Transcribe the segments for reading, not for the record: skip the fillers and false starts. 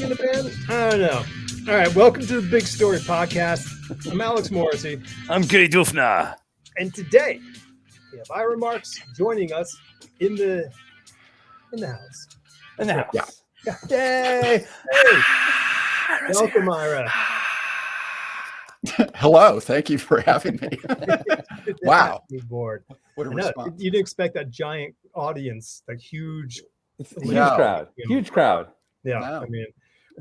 in a band? I don't know. All right, welcome to the Big Story Podcast. I'm Alex Morrissey. I'm Gary Dufna. And today, we have IRA Marks joining us in the house. In the house. Yeah. Yay! Hey, welcome, Ira. Hello, thank you for having me. Wow. Board. What a I know, response. you didn't expect that giant audience, like huge. It's a huge crowd. Huge crowd. Yeah, No. I mean,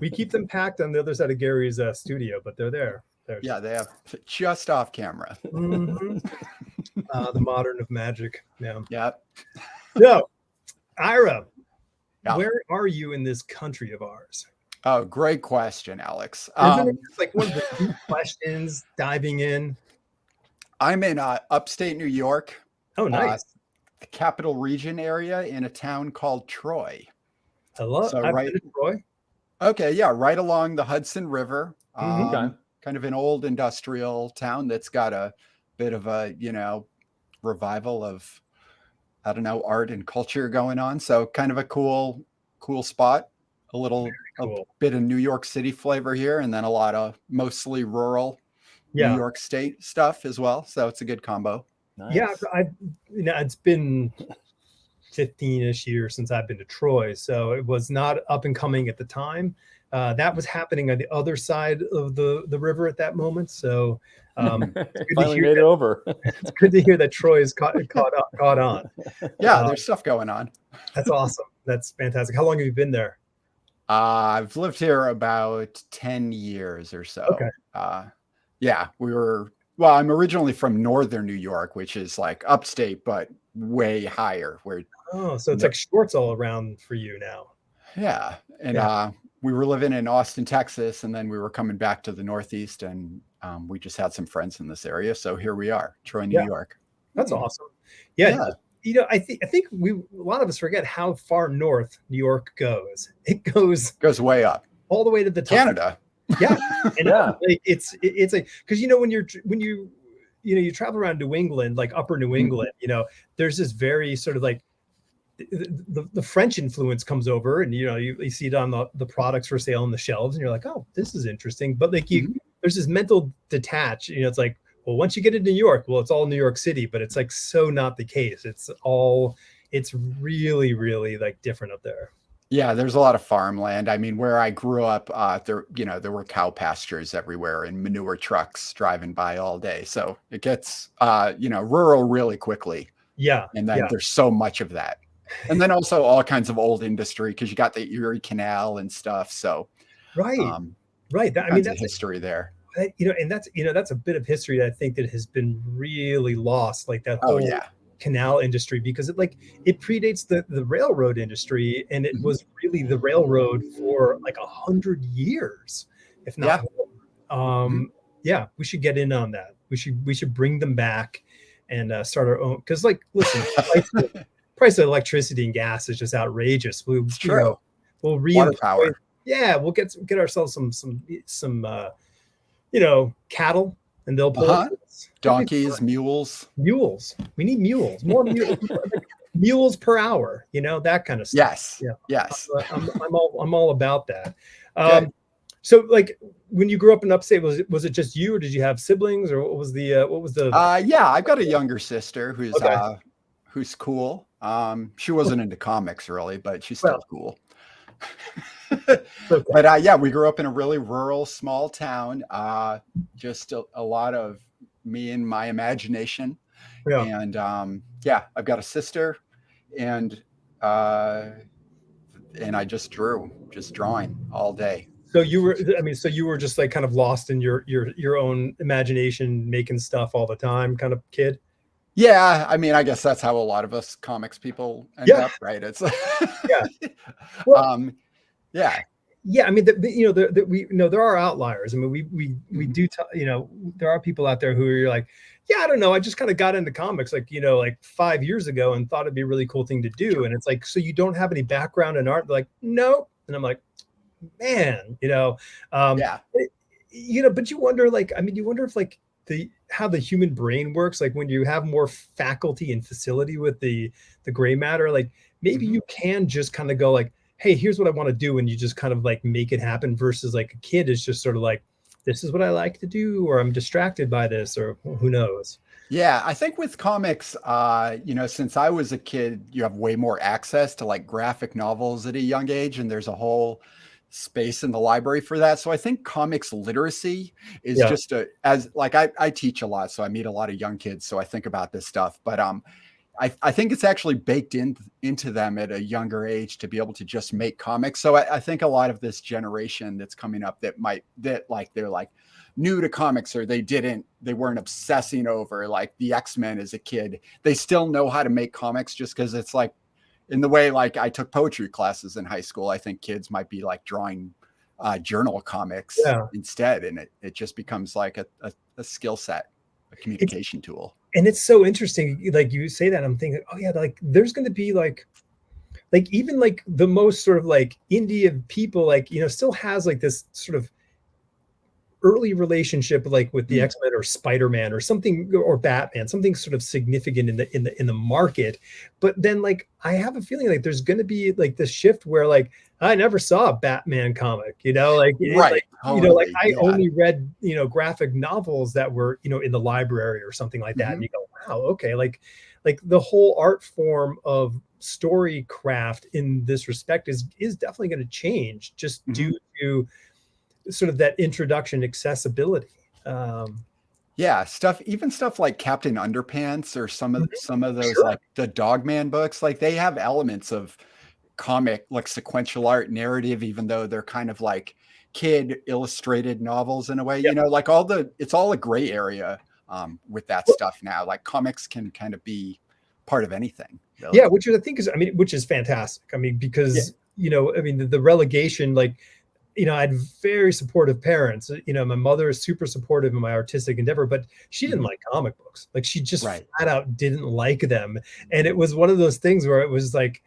we keep them packed on the other side of Gary's studio, but they're there. Yeah, they have just off camera. Mhm. The modern of magic. Yeah. Yeah. So, Ira, Yeah. where are you in this country of ours? Oh, great question, Alex. Isn't it like one of the deep questions diving in? I'm in upstate New York, Oh, nice. the capital region area in a town called Troy. Hello. so I've right- been to Troy. Okay, yeah, right along the Hudson River. Mhm. Okay. Kind of an old industrial town that's got a bit of a, revival of, I don't know, art and culture going on. So kind of a cool spot. A cool. bit of New York City flavor here, and then a lot of mostly rural Yeah. New York State stuff as well. So it's a good combo. Nice. Yeah. It's been 15-ish years since I've been to Troy. So it was not up and coming at the time. That was happening on the other side of the river at that moment. So good to Finally hear made it that- over. it's good to hear that Troy is caught on. Yeah, there's stuff going on. That's awesome. That's fantastic. How long have you been there? I've lived here about 10 years or so. Okay. Yeah, I'm originally from northern New York, which is like upstate, but way higher. Oh, so it's like shorts all around for you now. Yeah. And Yeah. we were living in Austin, Texas, and then we were coming back to the Northeast, and we just had some friends in this area. So here we are, Troy, New Yeah. York. That's awesome. Yeah. I think a lot of us forget how far north New York goes. It goes Goes way up. all the way to the top. Canada. Yeah. And Yeah. like, it's like, because when you travel around New England, like upper New England, there's this very sort of like the French influence comes over, and you see it on the products for sale on the shelves, and you're like, oh, this is interesting. But like there's this mental detach. It's like, well, once you get into New York, well, it's all New York City, but it's like so not the case. It's really, really like different up there. Yeah, there's a lot of farmland. I mean, where I grew up, there were cow pastures everywhere and manure trucks driving by all day. So it gets, rural really quickly. Yeah. And then there's so much of that. And then also all kinds of old industry, because you got the Erie Canal and stuff. So Right. Right. that's history there. And that's a bit of history that I think that has been really lost, like that whole canal industry, because it predates the railroad industry, and it was really the railroad for like 100 years, if not more. We should get in on that. We should bring them back and start our own, because listen, price of electricity and gas is just outrageous. We'll Water power. Yeah, we'll get ourselves some cattle, and they'll pull us. Donkeys, mules. We need mules. More mules. Mules per hour. That kind of stuff. Yes. Yeah. Yes. I'm all about that. Good. So like when you grew up in upstate, was it just you, or did you have siblings, or what was the I've got a younger sister who's cool. She wasn't into comics really, but she's still cool. okay. But we grew up in a really rural, small town. Just a lot of me and my imagination. Yeah. And I've got a sister, and I just drawing all day. So you were just like kind of lost in your own imagination, making stuff all the time, kind of kid. Yeah, I mean, I guess that's how a lot of us comics people end up, right? It's Well, yeah. Yeah, I mean, there are outliers. I mean, we do, there are people out there who are like, yeah, I don't know, I just kind of got into comics like 5 years ago and thought it'd be a really cool thing to do. And it's like, so you don't have any background in art? They're like, no. And I'm like, man, but you wonder, if how the human brain works, like when you have more faculty and facility with the gray matter, like maybe you can just kind of go like, hey, here's what I want to do, and you just kind of like make it happen, versus like a kid is just sort of like, this is what I like to do, or I'm distracted by this, or who knows. Yeah, I think with comics, since I was a kid, you have way more access to like graphic novels at a young age, and there's a whole space in the library for that. So I think comics literacy is just as like I teach a lot, so I meet a lot of young kids, so I think about this stuff. But I think it's actually baked into them at a younger age to be able to just make comics. So I think a lot of this generation that's coming up that they're like new to comics, or they weren't obsessing over like the X-Men as a kid. They still know how to make comics, just because it's like, in the way like I took poetry classes in high school, I think kids might be like drawing journal comics instead. And it just becomes like a skill set, a communication tool. And it's so interesting. Like you say that, I'm thinking, oh yeah, like there's going to be like even like the most sort of like indie of people, like, still has like this sort of early relationship like with the X-Men or Spider-Man or something, or Batman, something sort of significant in the market. But then like I have a feeling like there's going to be like this shift where like I never saw a Batman comic, like right, totally, like I only read graphic novels that were in the library or something like that, and you go, wow, okay, like the whole art form of story craft in this respect is definitely going to change, just due to sort of that introduction accessibility. Even stuff like Captain Underpants, or some of those like the Dogman books, like they have elements of comic, like sequential art narrative, even though they're kind of like kid illustrated novels in a way. Like it's all a gray area with that stuff now. Like comics can kind of be part of anything, really. Which I think is, which is fantastic. Because the relegation, like, I had very supportive parents. My mother is super supportive in my artistic endeavor, but she didn't like comic books. Like she just flat out didn't like them. And it was one of those things where it was like,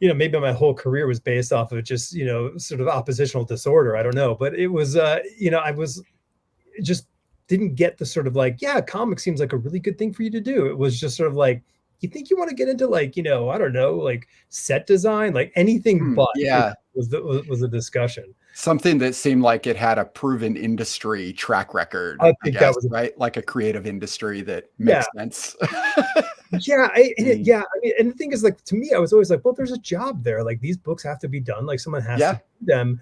maybe my whole career was based off of just, sort of oppositional disorder. I don't know. But it was, I was just didn't get the sort of like, comics seems like a really good thing for you to do. It was just sort of like, you think you want to get into like, I don't know, like set design, like anything but was a discussion. Something that seemed like it had a proven industry track record. I think that was right, like a creative industry that makes sense. And the thing is, like, to me, I was always like, well, there's a job there. Like these books have to be done. Like someone has to do them.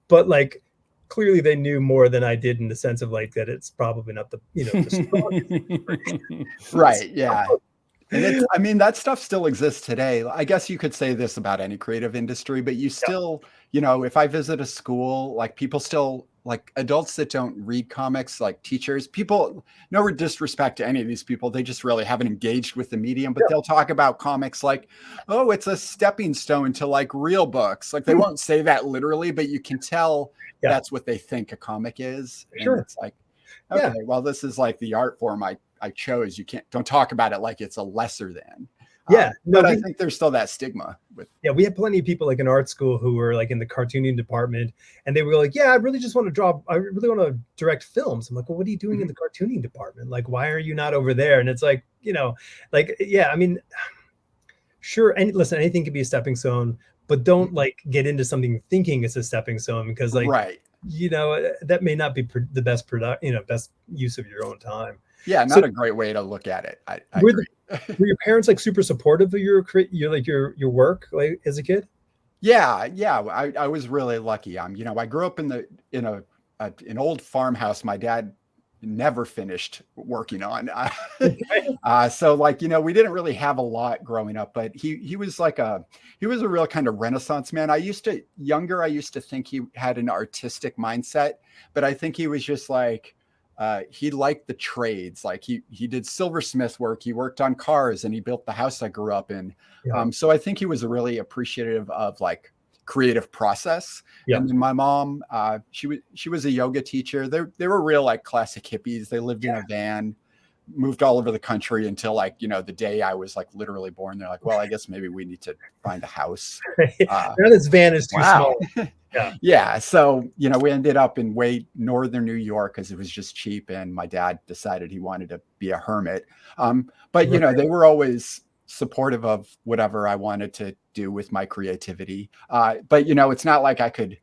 But like clearly they knew more than I did, in the sense of like that it's probably not the the right. Yeah. And that stuff still exists today. I guess you could say this about any creative industry, but you still, if I visit a school, like people still, like adults that don't read comics, like teachers, people, no disrespect to any of these people, they just really haven't engaged with the medium, but they'll talk about comics like, oh, it's a stepping stone to like real books. Like they won't say that literally, but you can tell that's what they think a comic is. And it's like, okay, well, this is like the art form I chose. You don't talk about it like it's a lesser than. But I think there's still that stigma with. We had plenty of people like in art school who were like in the cartooning department, and they were like, I really just want to draw. I really want to direct films. I'm like, well, what are you doing in the cartooning department? Like, why are you not over there? And it's like, sure. And listen, anything could be a stepping stone, but don't like get into something thinking it's a stepping stone, because like, that may not be the best best use of your own time. Not a great way to look at it. I agree. Were your parents like super supportive of your work like as a kid? I was really lucky. I grew up in an old farmhouse my dad never finished working on. So like, we didn't really have a lot growing up, but he was a real kind of Renaissance man. I used to think he had an artistic mindset, but I think he was just like, he liked the trades. Like he did silversmith work. He worked on cars, and he built the house I grew up in. So I think he was really appreciative of like creative process. And then my mom, she was a yoga teacher. They were real like classic hippies. They lived in a van, moved all over the country until like, the day I was like literally born. They're like, well, I guess maybe we need to find a house. Now this van is too small. So, we ended up in way northern New York because it was just cheap. And my dad decided he wanted to be a hermit. But, they were always supportive of whatever I wanted to do with my creativity. But you know, it's not like I could,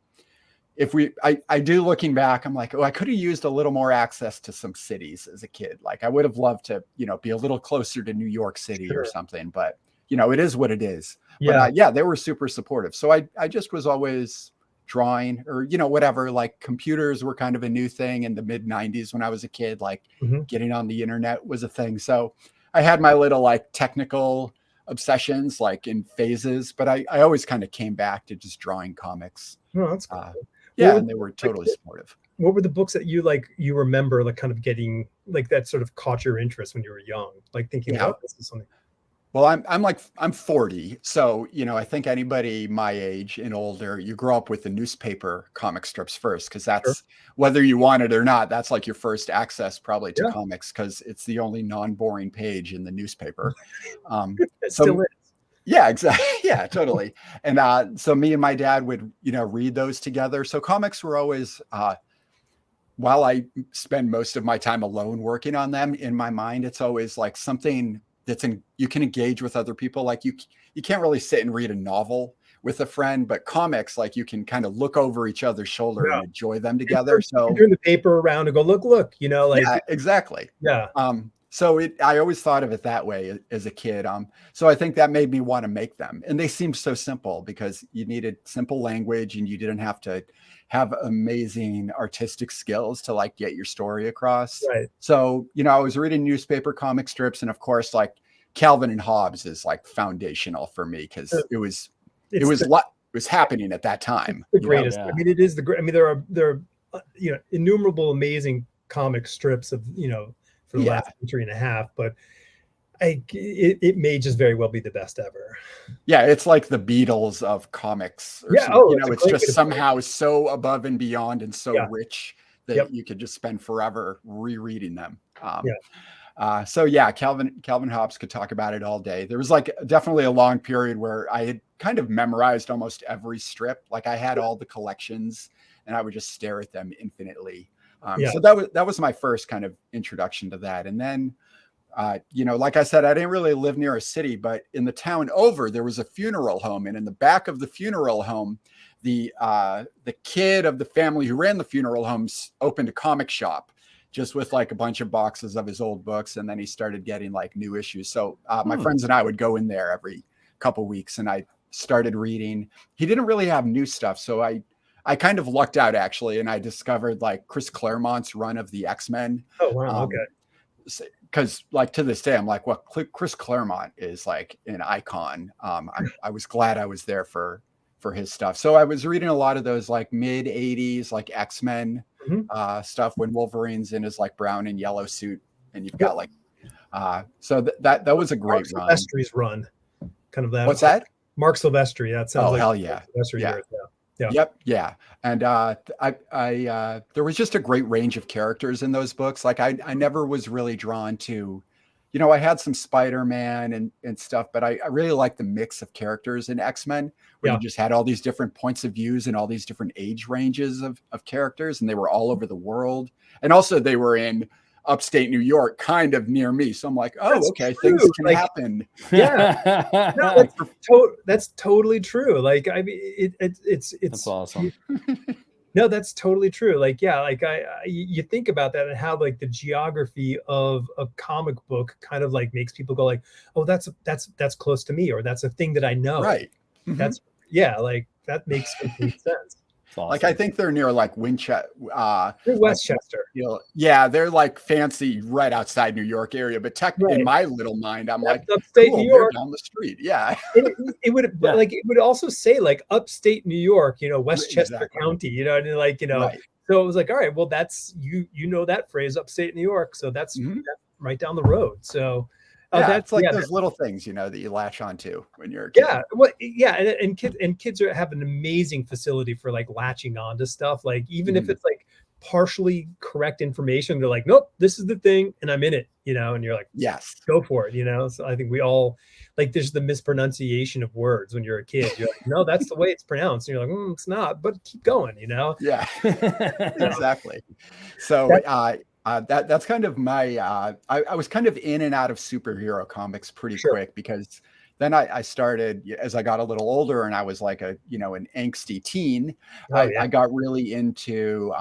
I do looking back, I'm like, oh, I could have used a little more access to some cities as a kid. Like I would have loved to, you know, be a little closer to New York City or something, but you know, it is what it is. Yeah. But yeah, they were super supportive. So I just was always drawing, or, you know, whatever, like computers were kind of a new thing in the mid 90s when I was a kid, like getting on the internet was a thing. So I had my little like technical obsessions like in phases, but I always kind of came back to just drawing comics. Oh, that's cool. Yeah, and they were totally supportive. What were the books that you remember like kind of getting like that sort of caught your interest when you were young, like thinking, oh, this is something? Well, I'm 40. So, you know, I think anybody my age and older, you grow up with the newspaper comic strips first, because that's whether you want it or not, that's like your first access probably to comics, because it's the only non-boring page in the newspaper. It still is. Yeah, exactly. Yeah, totally. And so me and my dad would, you know, read those together. So comics were always, while I spend most of my time alone working on them, in my mind, it's always like something that's you can engage with other people. Like you can't really sit and read a novel with a friend, but comics, like you can kind of look over each other's shoulder and enjoy them together. So turn the paper around and go, look, you know, like, yeah, exactly. Yeah. So I always thought of it that way as a kid. So I think that made me want to make them. And they seemed so simple because you needed simple language and you didn't have to have amazing artistic skills to like get your story across. Right. So, you know, I was reading newspaper comic strips, and of course, like Calvin and Hobbs is like foundational for me because it was happening at that time. The greatest. I mean, it is the great. I mean, there are you know, innumerable amazing comic strips of, you know, for the last century and a half, but it may just very well be the best ever. Yeah, it's like the Beatles of comics. Or you know, it's just somehow so above and beyond and so rich that you could just spend forever rereading them. So yeah, Calvin Hobbs could talk about it all day. There was like definitely a long period where I had kind of memorized almost every strip. Like I had all the collections and I would just stare at them infinitely. So that was my first kind of introduction to that. And then, you know, like I said, I didn't really live near a city, but in the town over, there was a funeral home. And in the back of the funeral home, the kid of the family who ran the funeral homes opened a comic shop just with like a bunch of boxes of his old books. And then he started getting like new issues. So my friends and I would go in there every couple weeks and I started reading. He didn't really have new stuff. So I kind of lucked out actually, and I discovered like Chris Claremont's run of the X-Men. Oh wow, okay. Because like to this day, I'm like, well, Chris Claremont is like an icon. I was glad I was there for his stuff. So I was reading a lot of those like mid 80s like X-Men stuff when Wolverine's in his like brown and yellow suit, and you've got like so that was a great run. Silvestri's run, kind of that. What's that? Mark Silvestri. That sounds like hell yeah. Yep. Yeah. And there was just a great range of characters in those books. Like I never was really drawn to, you know, I had some Spider-Man and stuff, but I really liked the mix of characters in X-Men where you just had all these different points of views and all these different age ranges of characters, and they were all over the world. And also they were in upstate New York, kind of near me. So I'm like, oh, that's okay, true. Things can happen. Yeah, no, that's totally true. Like, I mean, it's that's awesome. No, that's totally true. Like, yeah, like you think about that and how like the geography of a comic book kind of like makes people go like, oh, that's close to me, or that's a thing that I know. Right. That's like that makes complete sense. Awesome. Like I think they're near like Winchester, Westchester. Yeah, they're like fancy right outside New York area. But in my little mind, I'm like, upstate cool, New York, down the street. Yeah, it would like it would also say like upstate New York, you know, Westchester County, you know, and like, you know, so it was like, all right, well, that's you know that phrase, upstate New York, so that's right down the road. So. That's like those little things, you know, that you latch onto when you're a kid. Yeah, well, yeah, and kids have an amazing facility for like latching on to stuff. Like even if it's like partially correct information, they're like, nope, this is the thing, and I'm in it, you know. And you're like, yes, go for it, you know. So I think we all like there's the mispronunciation of words when you're a kid. You're like, no, that's the way it's pronounced. And you're like, it's not, but keep going, you know. Yeah, exactly. So That's kind of my I was kind of in and out of superhero comics pretty quick, because then I started, as I got a little older and I was like an angsty teen. I got really into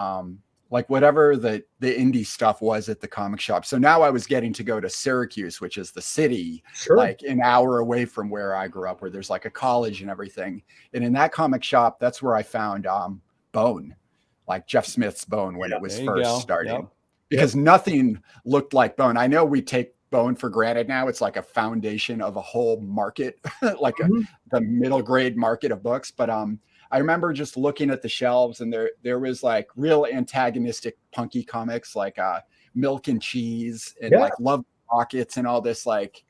like whatever the indie stuff was at the comic shop. So now I was getting to go to Syracuse, which is the city, like an hour away from where I grew up, where there's like a college and everything. And in that comic shop, that's where I found Bone, like Jeff Smith's Bone, when it was first starting. Because nothing looked like Bone. I know we take Bone for granted now. It's like a foundation of a whole market, like the middle grade market of books. But I remember just looking at the shelves, and there was like real antagonistic punky comics like Milk and Cheese and like Love Rockets and all this like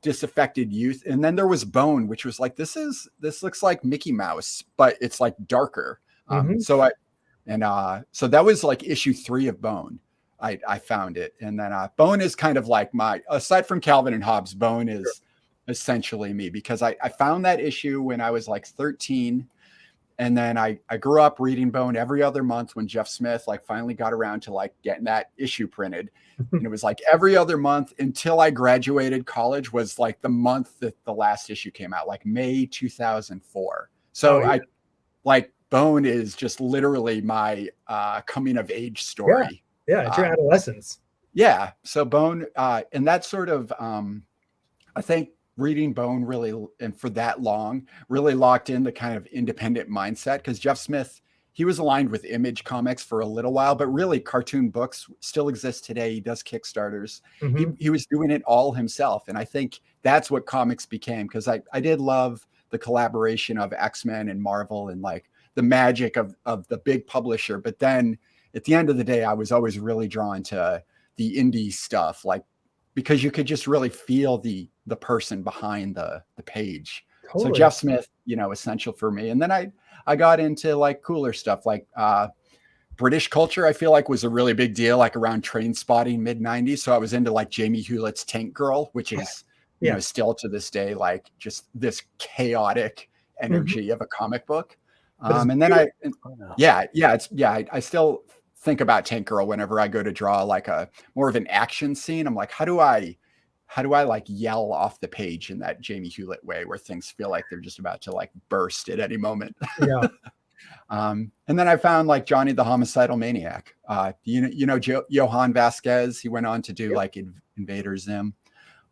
disaffected youth. And then there was Bone, which was like, this looks like Mickey Mouse, but it's like darker. So that was like issue 3 of Bone. I found it. And then Bone is kind of like aside from Calvin and Hobbs, Bone is essentially me, because I found that issue when I was like 13. And then I grew up reading Bone every other month when Jeff Smith like finally got around to like getting that issue printed. And it was like every other month until I graduated college was like the month that the last issue came out, like May 2004. So I like Bone is just literally my coming of age story. It's your adolescence. Yeah. So Bone, and that sort of, I think reading Bone really, and for that long, really locked in the kind of independent mindset, because Jeff Smith, he was aligned with Image Comics for a little while, but really cartoon books still exist today. He does Kickstarters. He was doing it all himself. And I think that's what comics became, because I did love the collaboration of X-Men and Marvel and like the magic of the big publisher. But then at the end of the day, I was always really drawn to the indie stuff, like, because you could just really feel the person behind the page. So Jeff Smith, essential for me. And then I got into like cooler stuff, like British culture, I feel like was a really big deal, like around Train Spotting mid-90s. So I was into like Jamie Hewlett's Tank Girl, which is, still to this day, like just this chaotic energy of a comic book. And then I still think about Tank Girl whenever I go to draw like a more of an action scene. I'm like, how do I like yell off the page in that Jamie Hewlett way, where things feel like they're just about to like burst at any moment? And then I found like Johnny the Homicidal Maniac. Johann Vasquez, he went on to do like Invader Zim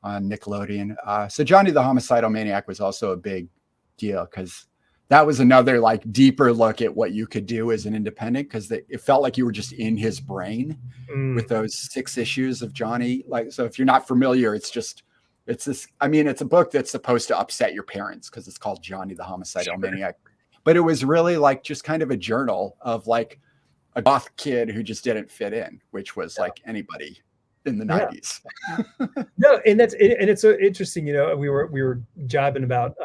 on Nickelodeon. So Johnny the Homicidal Maniac was also a big deal, because that was another like deeper look at what you could do as an independent, because it felt like you were just in his brain with those 6 issues of Johnny. Like, so if you're not familiar, it's a book that's supposed to upset your parents because it's called Johnny the Homicidal Maniac. But it was really like just kind of a journal of like a goth kid who just didn't fit in, which was like anybody in the 90s. No, and it's so interesting. We were jibing about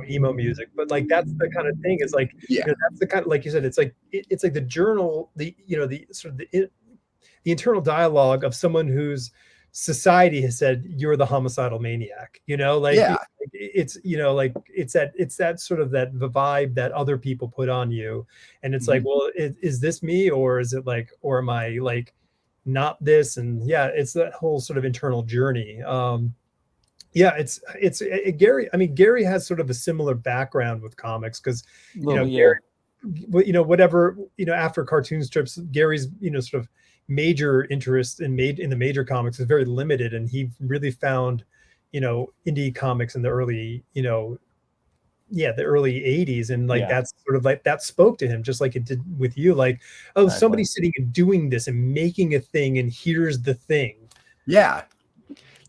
emo music, but like that's the kind of thing. Is like that's the kind of, like you said, it's like the journal, the sort of the internal dialogue of someone whose society has said you're the homicidal maniac. It's that sort of that vibe that other people put on you, and it's like, well, is this me, or is it like, or am I like not this? And it's that whole sort of internal journey. Gary. I mean, Gary has sort of a similar background with comics, because Gary, after cartoon strips, Gary's sort of major interest in the major comics is very limited, and he really found indie comics in the early the early 80s, and like that's sort of like that spoke to him, just like it did with you, like, oh, somebody's sitting and doing this and making a thing, and here's the thing.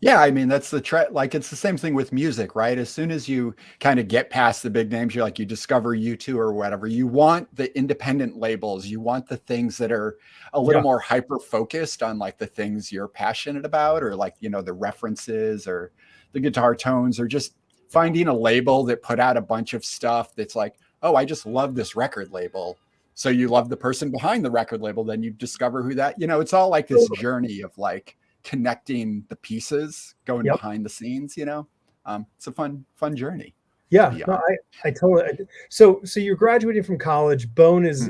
I mean, that's the like, it's the same thing with music, right? As soon as you kind of get past the big names, you discover U2 or whatever, you want the independent labels, you want the things that are a little more hyper focused on like the things you're passionate about, or like the references or the guitar tones, or just finding a label that put out a bunch of stuff that's like, oh, I just love this record label. So you love the person behind the record label, then you discover who that, it's all like this journey of like connecting the pieces, going behind the scenes. It's a fun journey. I totally. So you're graduating from college. Bone is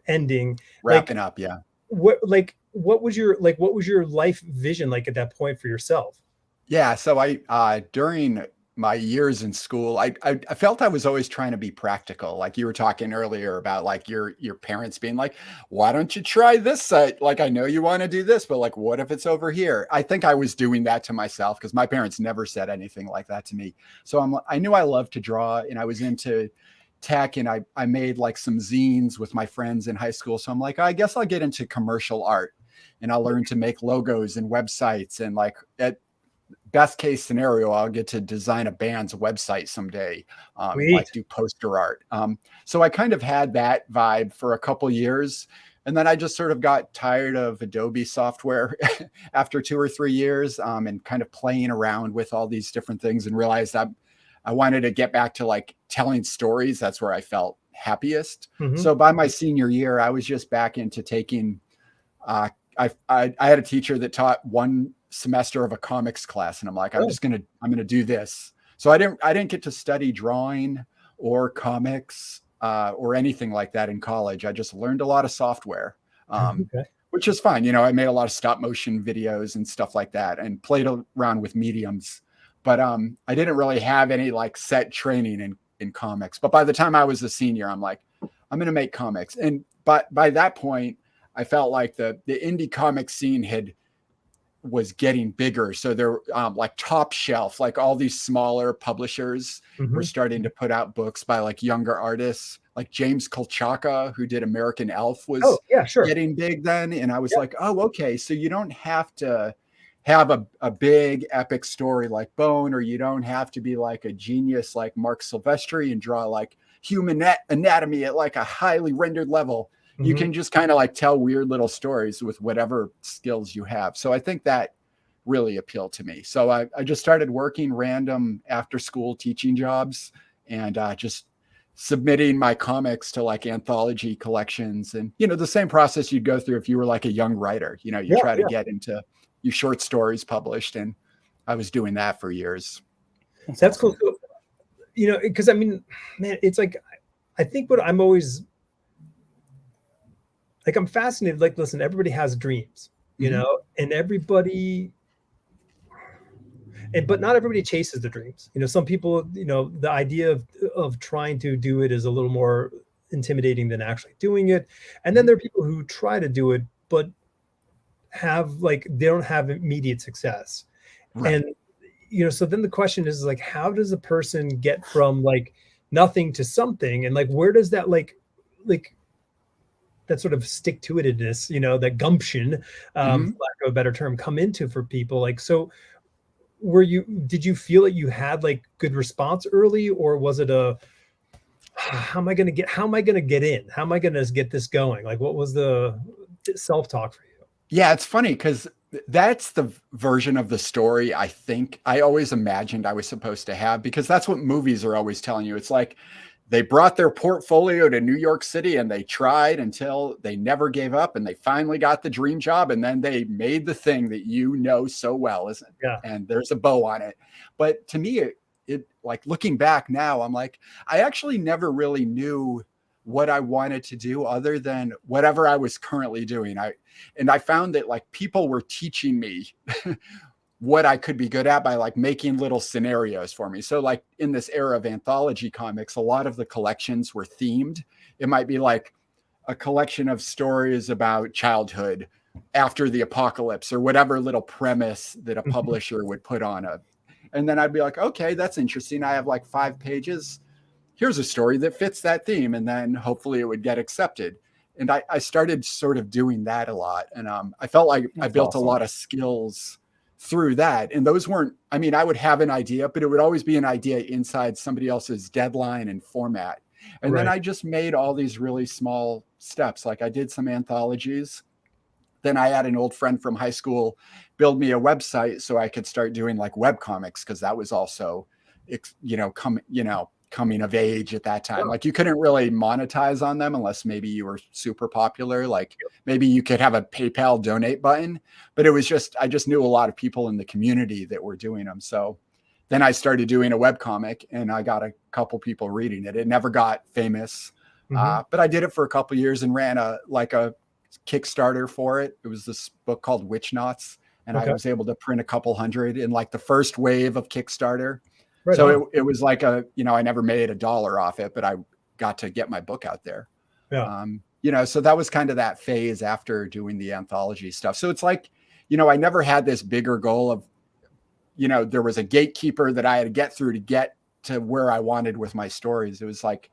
ending, wrapping up. what was your life vision like at that point for yourself? Yeah. So during my years in school, I felt I was always trying to be practical. Like you were talking earlier about like your parents being like, why don't you try this site? Like, I know you want to do this, but like, what if it's over here? I think I was doing that to myself because my parents never said anything like that to me. So I knew I loved to draw, and I was into tech, and I made like some zines with my friends in high school. So I'm like, I guess I'll get into commercial art, and I'll learn to make logos and websites, and like at best case scenario, I'll get to design a band's website someday, like do poster art. So I kind of had that vibe for a couple years. And then I just sort of got tired of Adobe software after 2 or 3 years, and kind of playing around with all these different things, and realized I wanted to get back to like telling stories. That's where I felt happiest. So by my senior year, I was just back into taking, I had a teacher that taught one semester of a comics class, and I'm like, I'm going to do this. So I didn't get to study drawing or comics, or anything like that in college. I just learned a lot of software, which is fine. You know, I made a lot of stop motion videos and stuff like that, and played around with mediums, but I didn't really have any like set training in comics. But by the time I was a senior, I'm like, I'm going to make comics. And by that point, I felt like the indie comic scene was getting bigger. So there, like Top Shelf, like all these smaller publishers were starting to put out books by like younger artists, like James Kolchaka, who did American Elf, was getting big then. And I was like, oh, okay. So you don't have to have a big epic story like Bone, or you don't have to be like a genius like Mark Silvestri and draw like human anatomy at like a highly rendered level. You can just kind of like tell weird little stories with whatever skills you have. So I think that really appealed to me. So I just started working random after school teaching jobs, and just submitting my comics to like anthology collections, and, you know, the same process you'd go through if you were like a young writer. You know, you try to get into your short stories published, and I was doing that for years. That's cool. So, you know, because I mean, man, it's like, I think what I'm always like, I'm fascinated. Like, listen, everybody has dreams, you know, and but not everybody chases the dreams. You know, some people, you know, the idea of trying to do it is a little more intimidating than actually doing it. And then there are people who try to do it, but they don't have immediate success. And, you know, so then the question is like, how does a person get from like nothing to something? And like, where does that like that sort of stick-to-itiveness, you know, that gumption, for lack of a better term, come into for people? Like, so did you feel that you had like good response early, or was it how am I going to get in? How am I going to get this going? Like, what was the self-talk for you? Yeah, it's funny because that's the version of the story I think I always imagined I was supposed to have, because that's what movies are always telling you. It's like they brought their portfolio to New York City, and they tried until they never gave up, and they finally got the dream job, and then they made the thing that you know so well, isn't it? Yeah. And there's a bow on it. But to me, it like looking back now, I'm like, I actually never really knew what I wanted to do other than whatever I was currently doing. I found that like people were teaching me what I could be good at by like making little scenarios for me. So like in this era of anthology comics, a lot of the collections were themed. It might be like a collection of stories about childhood after the apocalypse, or whatever little premise that a publisher would put on and then I'd be like, okay, that's interesting. I have like 5 pages. Here's a story that fits that theme. And then hopefully it would get accepted. And I started sort of doing that a lot. And I felt like I built a lot of skills through that. And those weren't, I mean, I would have an idea, but it would always be an idea inside somebody else's deadline and format. And then I just made all these really small steps. Like I did some anthologies. Then I had an old friend from high school build me a website so I could start doing like web comics, because that was also, coming of age at that time. Like you couldn't really monetize on them unless maybe you were super popular. Like maybe you could have a PayPal donate button, but it was just, I just knew a lot of people in the community that were doing them. So then I started doing a web comic, and I got a couple people reading it. It never got famous, but I did it for a couple of years and ran a Kickstarter for it. It was this book called Witch Knots, and Okay. I was able to print a couple hundred in like the first wave of Kickstarter. Right So on. it was like I never made $1 off it, but I got to get my book out there. Yeah. So that was kind of that phase after doing the anthology stuff. So it's like, I never had this bigger goal of, there was a gatekeeper that I had to get through to get to where I wanted with my stories. It was like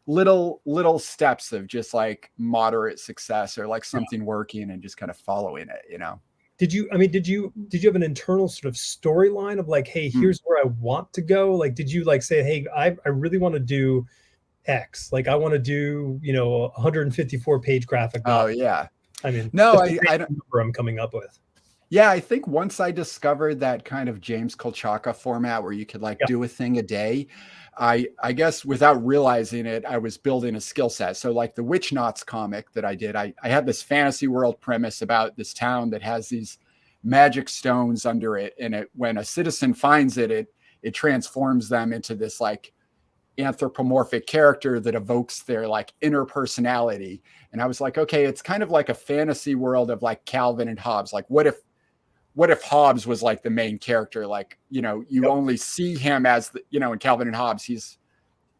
little steps of just like moderate success or like something working and just kind of following it, Did you have an internal sort of storyline of like, hey, here's where I want to go? Like, did you like say, hey, I really want to do X, like I want to do, a 154 page graphic novel. Oh yeah. I mean, no, I don't number I'm coming up with. Yeah, I think once I discovered that kind of James Kolchaka format where you could like do a thing a day, I guess without realizing it, I was building a skill set. So like the Witch Knots comic that I did, I had this fantasy world premise about this town that has these magic stones under it. And when a citizen finds it transforms them into this like anthropomorphic character that evokes their like inner personality. And I was like, okay, it's kind of like a fantasy world of like Calvin and Hobbs. Like what if Hobbs was like the main character? Like, you only see him as in Calvin and Hobbs, he's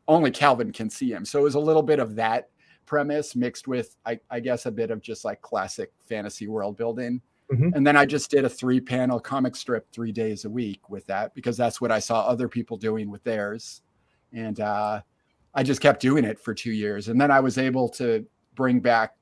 only Calvin can see him. So it was a little bit of that premise mixed with, I guess, a bit of just like classic fantasy world building. Mm-hmm. And then I just did a 3-panel comic strip 3 days a week with that, because that's what I saw other people doing with theirs. And I just kept doing it for 2 years. And then I was able to bring back,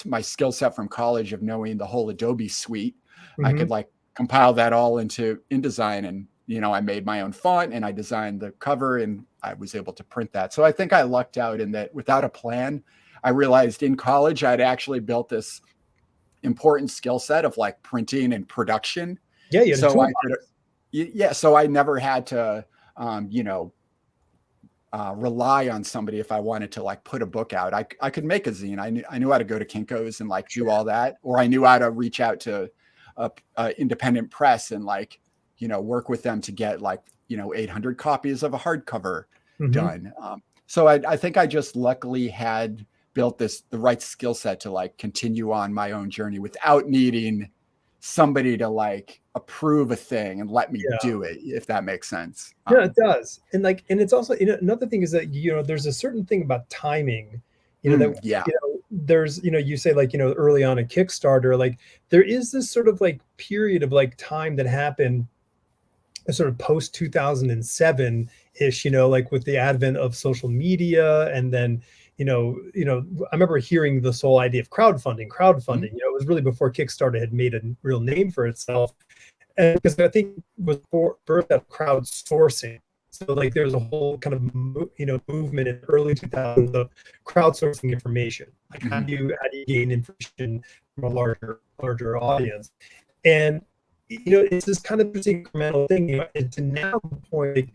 my skill set from college of knowing the whole Adobe suite. Mm-hmm. I could like compile that all into InDesign, and, I made my own font and I designed the cover and I was able to print that. So I think I lucked out in that without a plan. I realized in college, I'd actually built this important skill set of like printing and production. Yeah. So I never had to, rely on somebody if I wanted to like put a book out. I could make a zine. I knew how to go to Kinko's and like do all that, or I knew how to reach out to a independent press and like, work with them to get like, 800 copies of a hardcover done. So I think I just luckily had built the right skill set to like continue on my own journey without needing somebody to like approve a thing and let me do it, if that makes sense. Yeah, it does. And it's also, another thing is that, there's a certain thing about timing, there's, you say like, early on a Kickstarter, like there is this sort of like period of like time that happened sort of post 2007 ish, like with the advent of social media. And then, I remember hearing this whole idea of crowdfunding, it was really before Kickstarter had made a real name for itself. And because I think it was birthed out of crowdsourcing. So like there's a whole kind of, movement in the early 2000s of crowdsourcing information. Like how do you gain information from a larger audience? And, it's this kind of incremental thing, and to now the point, like,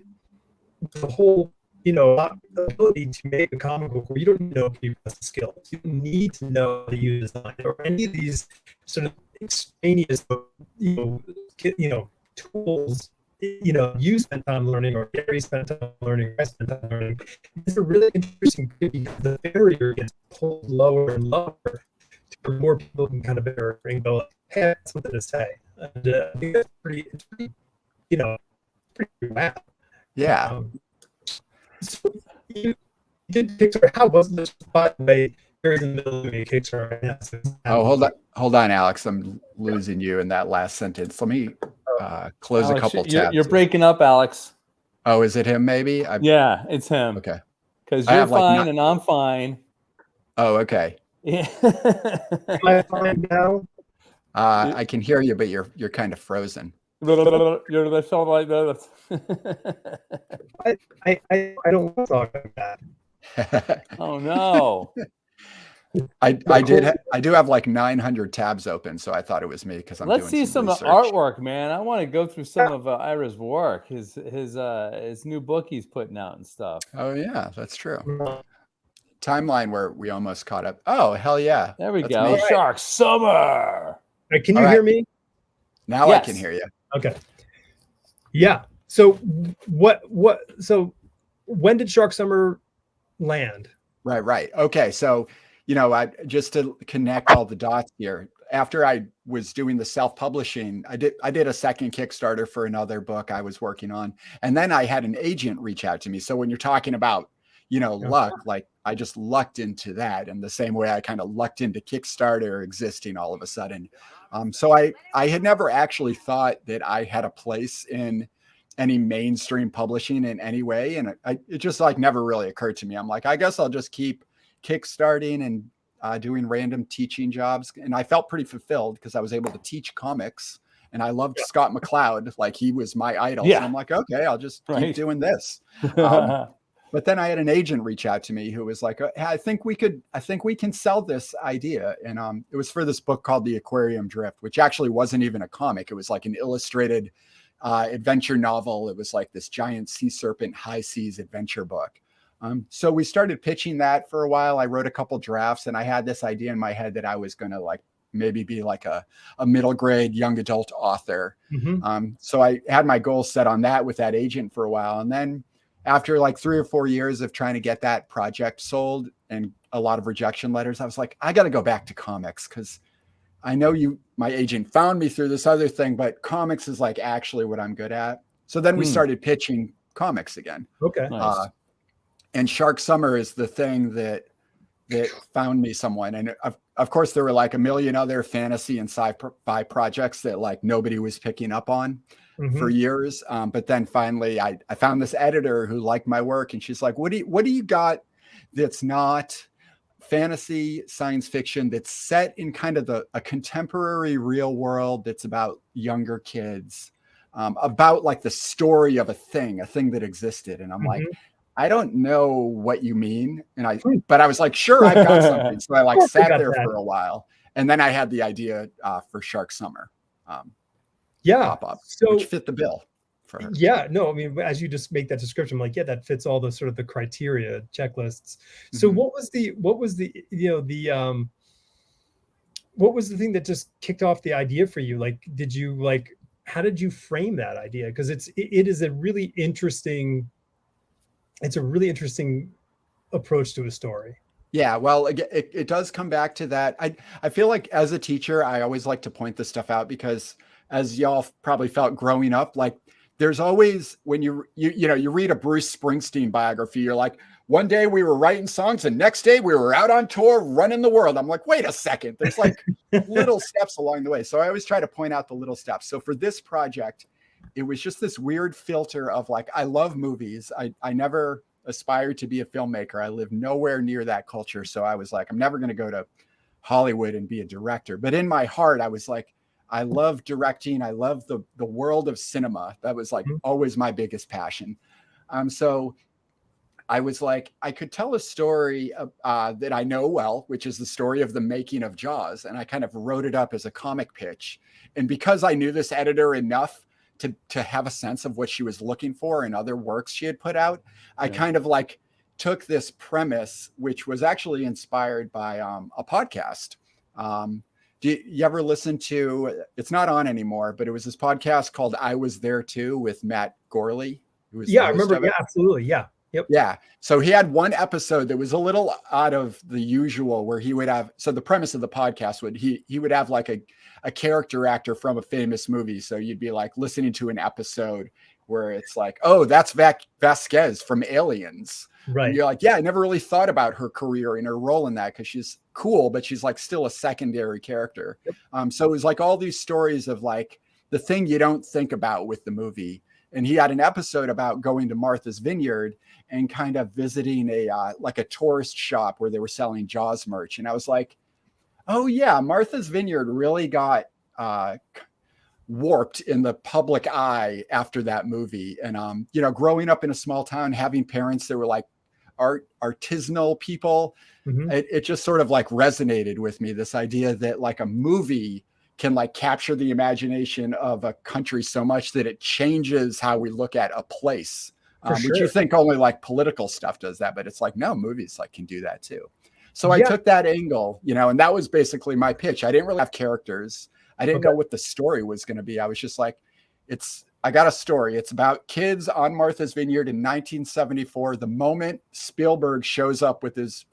the whole, ability to make a comic book where you don't know if you have the skills. You don't need to know how to use design or any of these sort of extraneous, tools, you spent time learning, or Gary spent time learning, I spent time learning. It's a really interesting thing because the barrier gets pulled lower and lower to more people can kind of bear and go, hey, I have something to say. And I think that's pretty wow. Yeah. So you did Kickstarter. How was this, by the way? You're in the middle of a Kickstarter. Oh, hold on, Alex. I'm losing you in that last sentence. Let me close Alex, a couple tabs. You're breaking up, Alex. Oh, is it him? Maybe. Yeah, it's him. Okay. Because you're fine and I'm fine. Oh, okay. Yeah. Am I fine now? I can hear you, but you're kind of frozen. You're the sound like that. I don't want to talk like that. Oh no. I do have like 900 tabs open, so I thought it was me because I'm. Let's see some artwork, man. I want to go through some of Ira's work, his new book he's putting out and stuff. Oh yeah, that's true. Timeline where we almost caught up. Oh hell yeah! There we go. Right. Shark Summer. Can you hear me? Now yes. I can hear you. Okay. Yeah. So So when did Shark Summer land? Right. Okay. So just to connect all the dots here, after I was doing the self-publishing, I did a second Kickstarter for another book I was working on. And then I had an agent reach out to me. So when you're talking about, luck, like I just lucked into that in the same way I kind of lucked into Kickstarter existing all of a sudden. So I had never actually thought that I had a place in any mainstream publishing in any way. And it just like never really occurred to me. I'm like, I guess I'll just keep kickstarting and doing random teaching jobs. And I felt pretty fulfilled because I was able to teach comics, and I loved Scott McCloud. Like he was my idol. Yeah. So I'm like, okay, I'll just keep doing this. But then I had an agent reach out to me who was like, hey, I think we can sell this idea. And it was for this book called The Aquarium Drift, which actually wasn't even a comic. It was like an illustrated adventure novel. It was like this giant sea serpent high seas adventure book. So we started pitching that for a while. I wrote a couple drafts, and I had this idea in my head that I was going to like maybe be like a middle grade young adult author. So I had my goals set on that with that agent for a while. And then after like 3 or 4 years of trying to get that project sold and a lot of rejection letters, I was like, I got to go back to comics, because I know my agent found me through this other thing, but comics is like actually what I'm good at. So then we started pitching comics again. Okay. Nice. And Shark Summer is the thing that found me someone. And of course, there were like a million other fantasy and sci-fi projects that like nobody was picking up on for years. But then finally, I found this editor who liked my work, and she's like, what do you got that's not fantasy science fiction, that's set in kind of a contemporary real world that's about younger kids, about like the story of a thing that existed? And I'm like, I don't know what you mean. But I was like, sure, I've got something. So I like sat there for a while, and then I had the idea for Shark Summer. Pop up, which fit the bill for her. Yeah, no, I mean, as you just make that description, I'm like, yeah, that fits all the sort of the criteria checklists. So what was the thing that just kicked off the idea for you? Like, how did you frame that idea? Because it is a really interesting approach to a story. Yeah, well, it does come back to that. I feel like as a teacher, I always like to point this stuff out, because as y'all probably felt growing up, like there's always, when you read a Bruce Springsteen biography, you're like, one day we were writing songs and next day we were out on tour running the world. I'm like, wait a second, there's like little steps along the way. So I always try to point out the little steps. So for this project, it was just this weird filter of like, I love movies. I never aspired to be a filmmaker. I live nowhere near that culture. So I was like, I'm never going to go to Hollywood and be a director. But in my heart, I was like, I love directing. I love the world of cinema. That was like always my biggest passion. So I was like, I could tell a story that I know well, which is the story of the making of Jaws. And I kind of wrote it up as a comic pitch. And because I knew this editor enough to have a sense of what she was looking for in other works she had put out, I kind of like took this premise, which was actually inspired by a podcast. Do you ever listen to, it's not on anymore, but it was this podcast called I Was There Too with Matt Gorley. Yeah, I remember. Yeah, absolutely. Yeah. Yep. Yeah. So he had one episode that was a little out of the usual, where he would have, so the premise of the podcast he would have like a character actor from a famous movie. So you'd be like listening to an episode where it's like, oh, that's Vasquez from Aliens. Right. And you're like, yeah, I never really thought about her career and her role in that, because she's cool, but she's like still a secondary character. Yep. So it was like all these stories of like the thing you don't think about with the movie. And he had an episode about going to Martha's Vineyard and kind of visiting a tourist shop where they were selling Jaws merch. And I was like, oh yeah, Martha's Vineyard really got warped in the public eye after that movie. And growing up in a small town, having parents that were like artisanal people, it just sort of like resonated with me, this idea that like a movie can like capture the imagination of a country so much that it changes how we look at a place. Which you think only like political stuff does that, but it's like, no, movies like can do that too. So I took that angle, and that was basically my pitch. I didn't really have characters. I didn't know what the story was going to be. I was just like, it's I got a story. It's about kids on Martha's Vineyard in 1974. The moment Spielberg shows up with his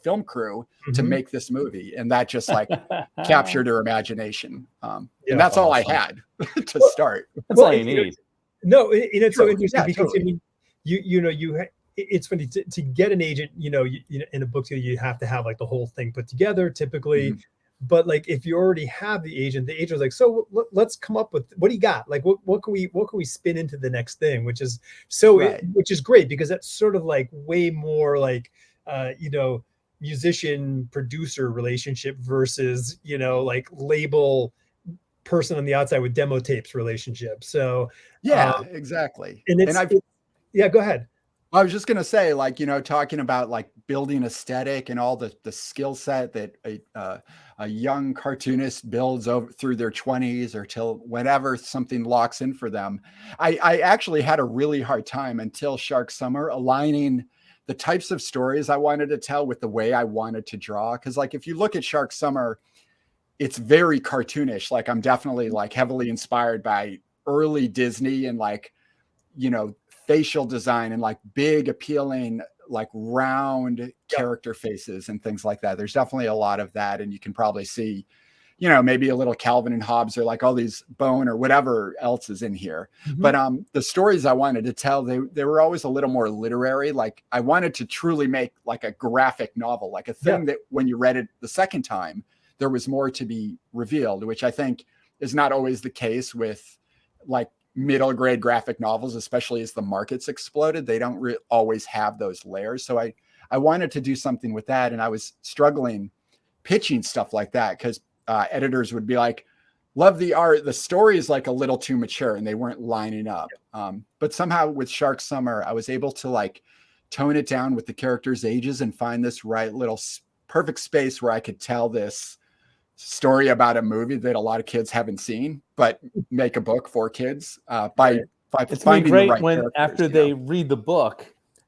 film crew to make this movie, and that just like captured her imagination. And that's all I had to start. That's all you need. No, it's so interesting because totally. I mean, it's funny to get an agent. In a book deal, you have to have like the whole thing put together typically. But like if you already have the agent is like, so let's come up with, what do you got? Like what can we spin into the next thing? Which is which is great, because that's sort of like way more like musician producer relationship versus like label person on the outside with demo tapes relationship. So exactly. Yeah, go ahead. I was just going to say, like, talking about like building aesthetic and all the skill set that a young cartoonist builds over through their 20s or till whenever something locks in for them. I actually had a really hard time until Shark Summer aligning the types of stories I wanted to tell with the way I wanted to draw. Because like, if you look at Shark Summer, it's very cartoonish. Like I'm definitely like heavily inspired by early Disney and like, facial design and like big appealing, like round character faces and things like that. There's definitely a lot of that. And you can probably see, maybe a little Calvin and Hobbs or like all these Bone or whatever else is in here. But the stories I wanted to tell, they were always a little more literary. Like I wanted to truly make like a graphic novel, like a thing that when you read it the second time, there was more to be revealed, which I think is not always the case with like middle grade graphic novels, especially as the markets exploded. They don't always have those layers. So I wanted to do something with that. And I was struggling pitching stuff like that because editors would be like, love the art. The story is like a little too mature and they weren't lining up. But somehow with Shark Summer, I was able to like tone it down with the characters' ages and find this right little perfect space where I could tell this story about a movie that a lot of kids haven't seen, but make a book for kids by it's finding great the right when characters, after they read the book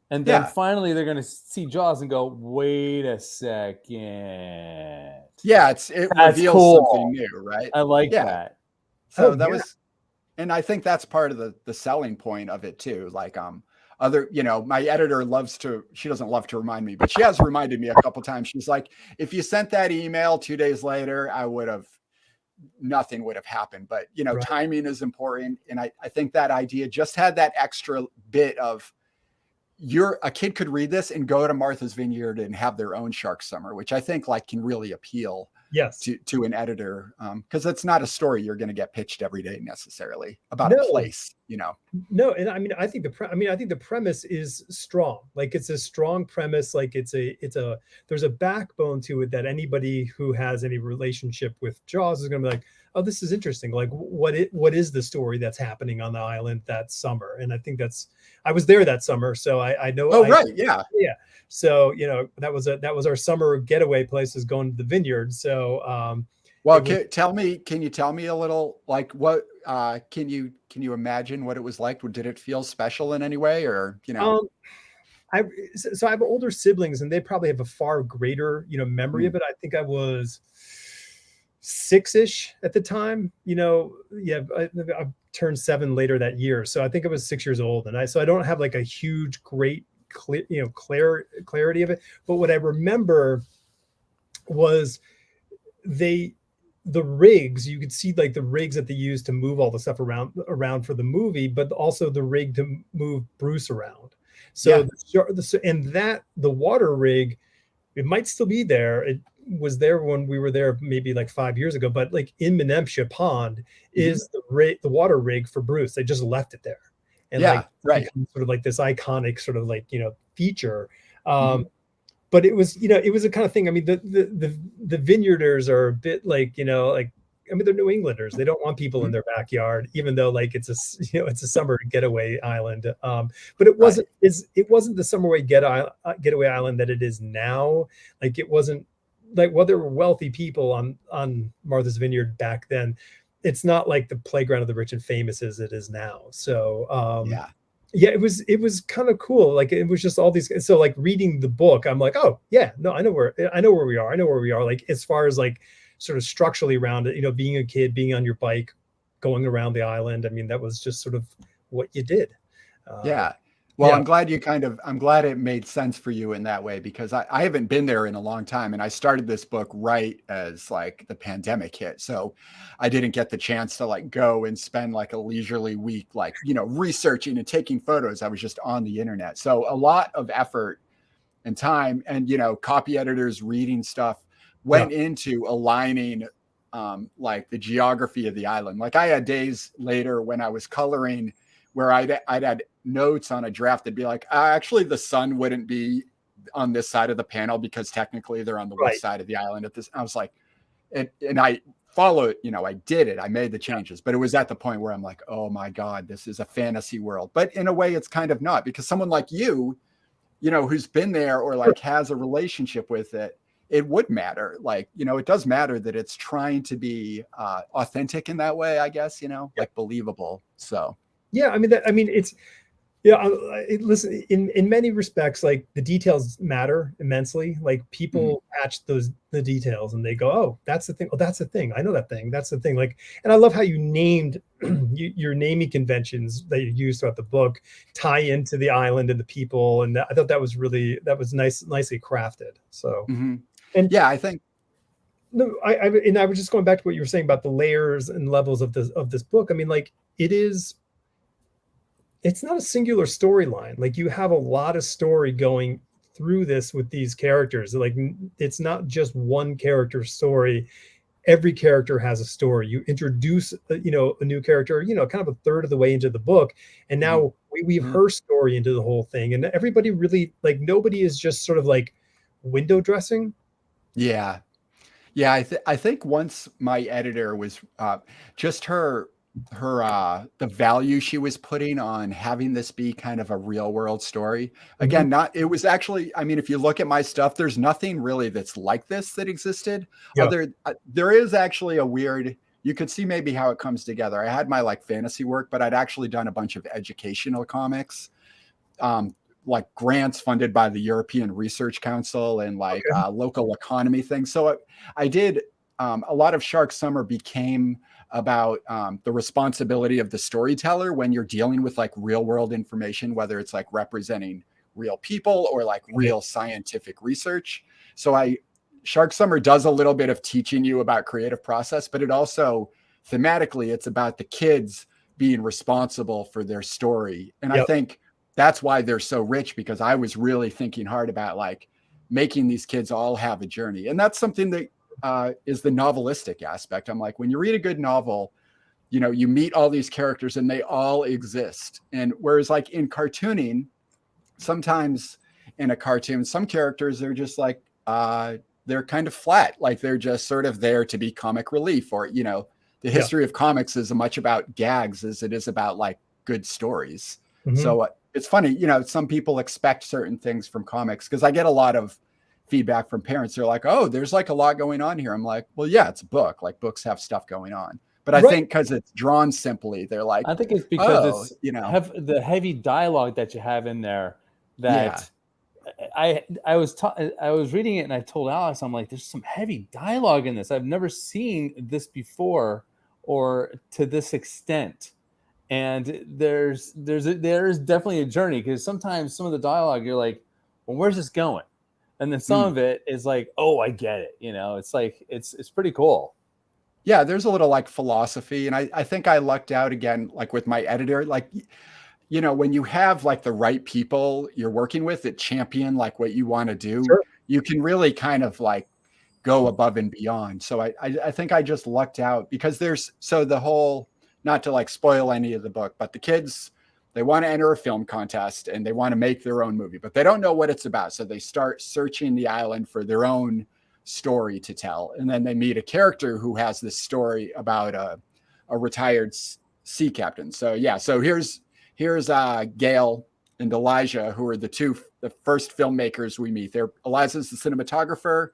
and then finally they're going to see Jaws and go, wait a second. It reveals something new, right? I like that. So was, and I think that's part of the selling point of it too. Like my editor she doesn't love to remind me, but she has reminded me a couple times. She's like, if you sent that email 2 days later, nothing would have happened. But, timing is important. And I think that idea just had that extra bit of a kid could read this and go to Martha's Vineyard and have their own Shark Summer, which I think like can really appeal to an editor. Cause it's not a story you're going to get pitched every day necessarily about a place, No. And I mean, I think the premise is strong. Like it's a strong premise. Like there's a backbone to it that anybody who has any relationship with Jaws is going to be like, oh, this is interesting. Like what is the story that's happening on the island that summer? And I think I was there that summer. So I know. Oh, right. Yeah. Yeah. So, that was our summer getaway place, is going to the vineyard. So, well, can you tell me a little, like what, can you imagine what it was like? Did it feel special in any way or, I have older siblings and they probably have a far greater, memory of it. I think I was 6-ish at the time, I turned 7 later that year. So I think I was 6 years old. And I don't have like a huge, great, clarity of it. But what I remember was the rigs, you could see like the rigs that they used to move all the stuff around for the movie, but also the rig to move Bruce around. So the water rig, it might still be there. It was there when we were there maybe like 5 years ago, but like in Menemsha Pond is the water rig for Bruce. They just left it there. And sort of like this iconic sort of like, feature. But it was a kind of thing. I mean, the vineyarders are a bit like, they're New Englanders. They don't want people in their backyard, even though like it's a summer getaway island. But it wasn't the summer getaway island that it is now. Like it wasn't like, there were wealthy people on Martha's Vineyard back then. It's not like the playground of the rich and famous as it is now. So it was kind of cool. Like it was just all these. So like reading the book, I'm like, oh yeah, no, I know where we are. Like as far as like sort of structurally around it, being a kid, being on your bike, going around the island. I mean, that was just sort of what you did. Yeah. Well, yeah. I'm glad it made sense for you in that way, because I haven't been there in a long time. And I started this book right as like the pandemic hit. So I didn't get the chance to like go and spend like a leisurely week, like, researching and taking photos. I was just on the internet. So a lot of effort and time and, copy editors reading stuff went into aligning like the geography of the island. Like I had days later when I was coloring where I'd had notes on a draft that'd be like, actually, the sun wouldn't be on this side of the panel because technically they're on the west side of the island at this. I was like, and I followed, I did it. I made the changes, but it was at the point where I'm like, oh my God, this is a fantasy world. But in a way, it's kind of not, because someone like you, who's been there or like has a relationship with it, it would matter. Like, it does matter that it's trying to be authentic in that way, I guess, like believable. So. Yeah, it's listen, in many respects, like the details matter immensely. Like people catch the details and they go, oh, that's the thing. Oh, that's the thing. I know that thing. That's the thing. Like, and I love how you named your naming conventions that you use throughout the book tie into the island and the people. And I thought that was nicely crafted. So, and yeah, I think. No, I was just going back to what you were saying about the layers and levels of this book. I mean, like it's not a singular storyline. Like you have a lot of story going through this with these characters. Like it's not just one character story. Every character has a story. You introduce, a new character, kind of a third of the way into the book. And now we weave her story into the whole thing. And everybody really, like, nobody is just sort of like window dressing. Yeah. Yeah. I think once my editor was just the value she was putting on having this be kind of a real world story. Again, it was actually, I mean, if you look at my stuff, there's nothing really that's like this that existed. There is actually a weird, you could see maybe how it comes together. I had my like fantasy work, but I'd actually done a bunch of educational comics, like grants funded by the European Research Council and like local economy things. So I did a lot of Shark Summer became about the responsibility of the storyteller when you're dealing with like real world information, whether it's like representing real people or like real scientific research. So Shark Summer does a little bit of teaching you about creative process, but it also thematically, it's about the kids being responsible for their story. And I think that's why they're so rich, because I was really thinking hard about like making these kids all have a journey. And that's something that is the novelistic aspect. I'm like, when you read a good novel, you meet all these characters and they all exist. And whereas like in cartooning, sometimes in a cartoon, some characters are just like, they're kind of flat. Like they're just sort of there to be comic relief, or, the history of comics is as much about gags as it is about like good stories. So it's funny, some people expect certain things from comics, because I get a lot of feedback from parents. They're like, oh, there's like a lot going on here. I'm like, well, yeah, it's a book. Like books have stuff going on. But I think because it's drawn simply, they're like, I think it's because it's the heavy dialogue that you have in there that I was reading it and I told Alex, I'm like, there's some heavy dialogue in this. I've never seen this before or to this extent. And there's definitely a journey, because sometimes some of the dialogue you're like, well, where's this going? And then some of it is like, oh, I get it. It's like, it's pretty cool. Yeah, there's a little like philosophy. And I think I lucked out again, like with my editor, like, when you have like the right people you're working with that champion like what you want to do, you can really kind of like go above and beyond. So I think I just lucked out, because the whole, not to like spoil any of the book, but the kids, they want to enter a film contest and they want to make their own movie, but they don't know what it's about. So they start searching the island for their own story to tell. And then they meet a character who has this story about a retired sea captain. So here's Gail and Elijah, who are the first filmmakers we meet. Elijah's the cinematographer.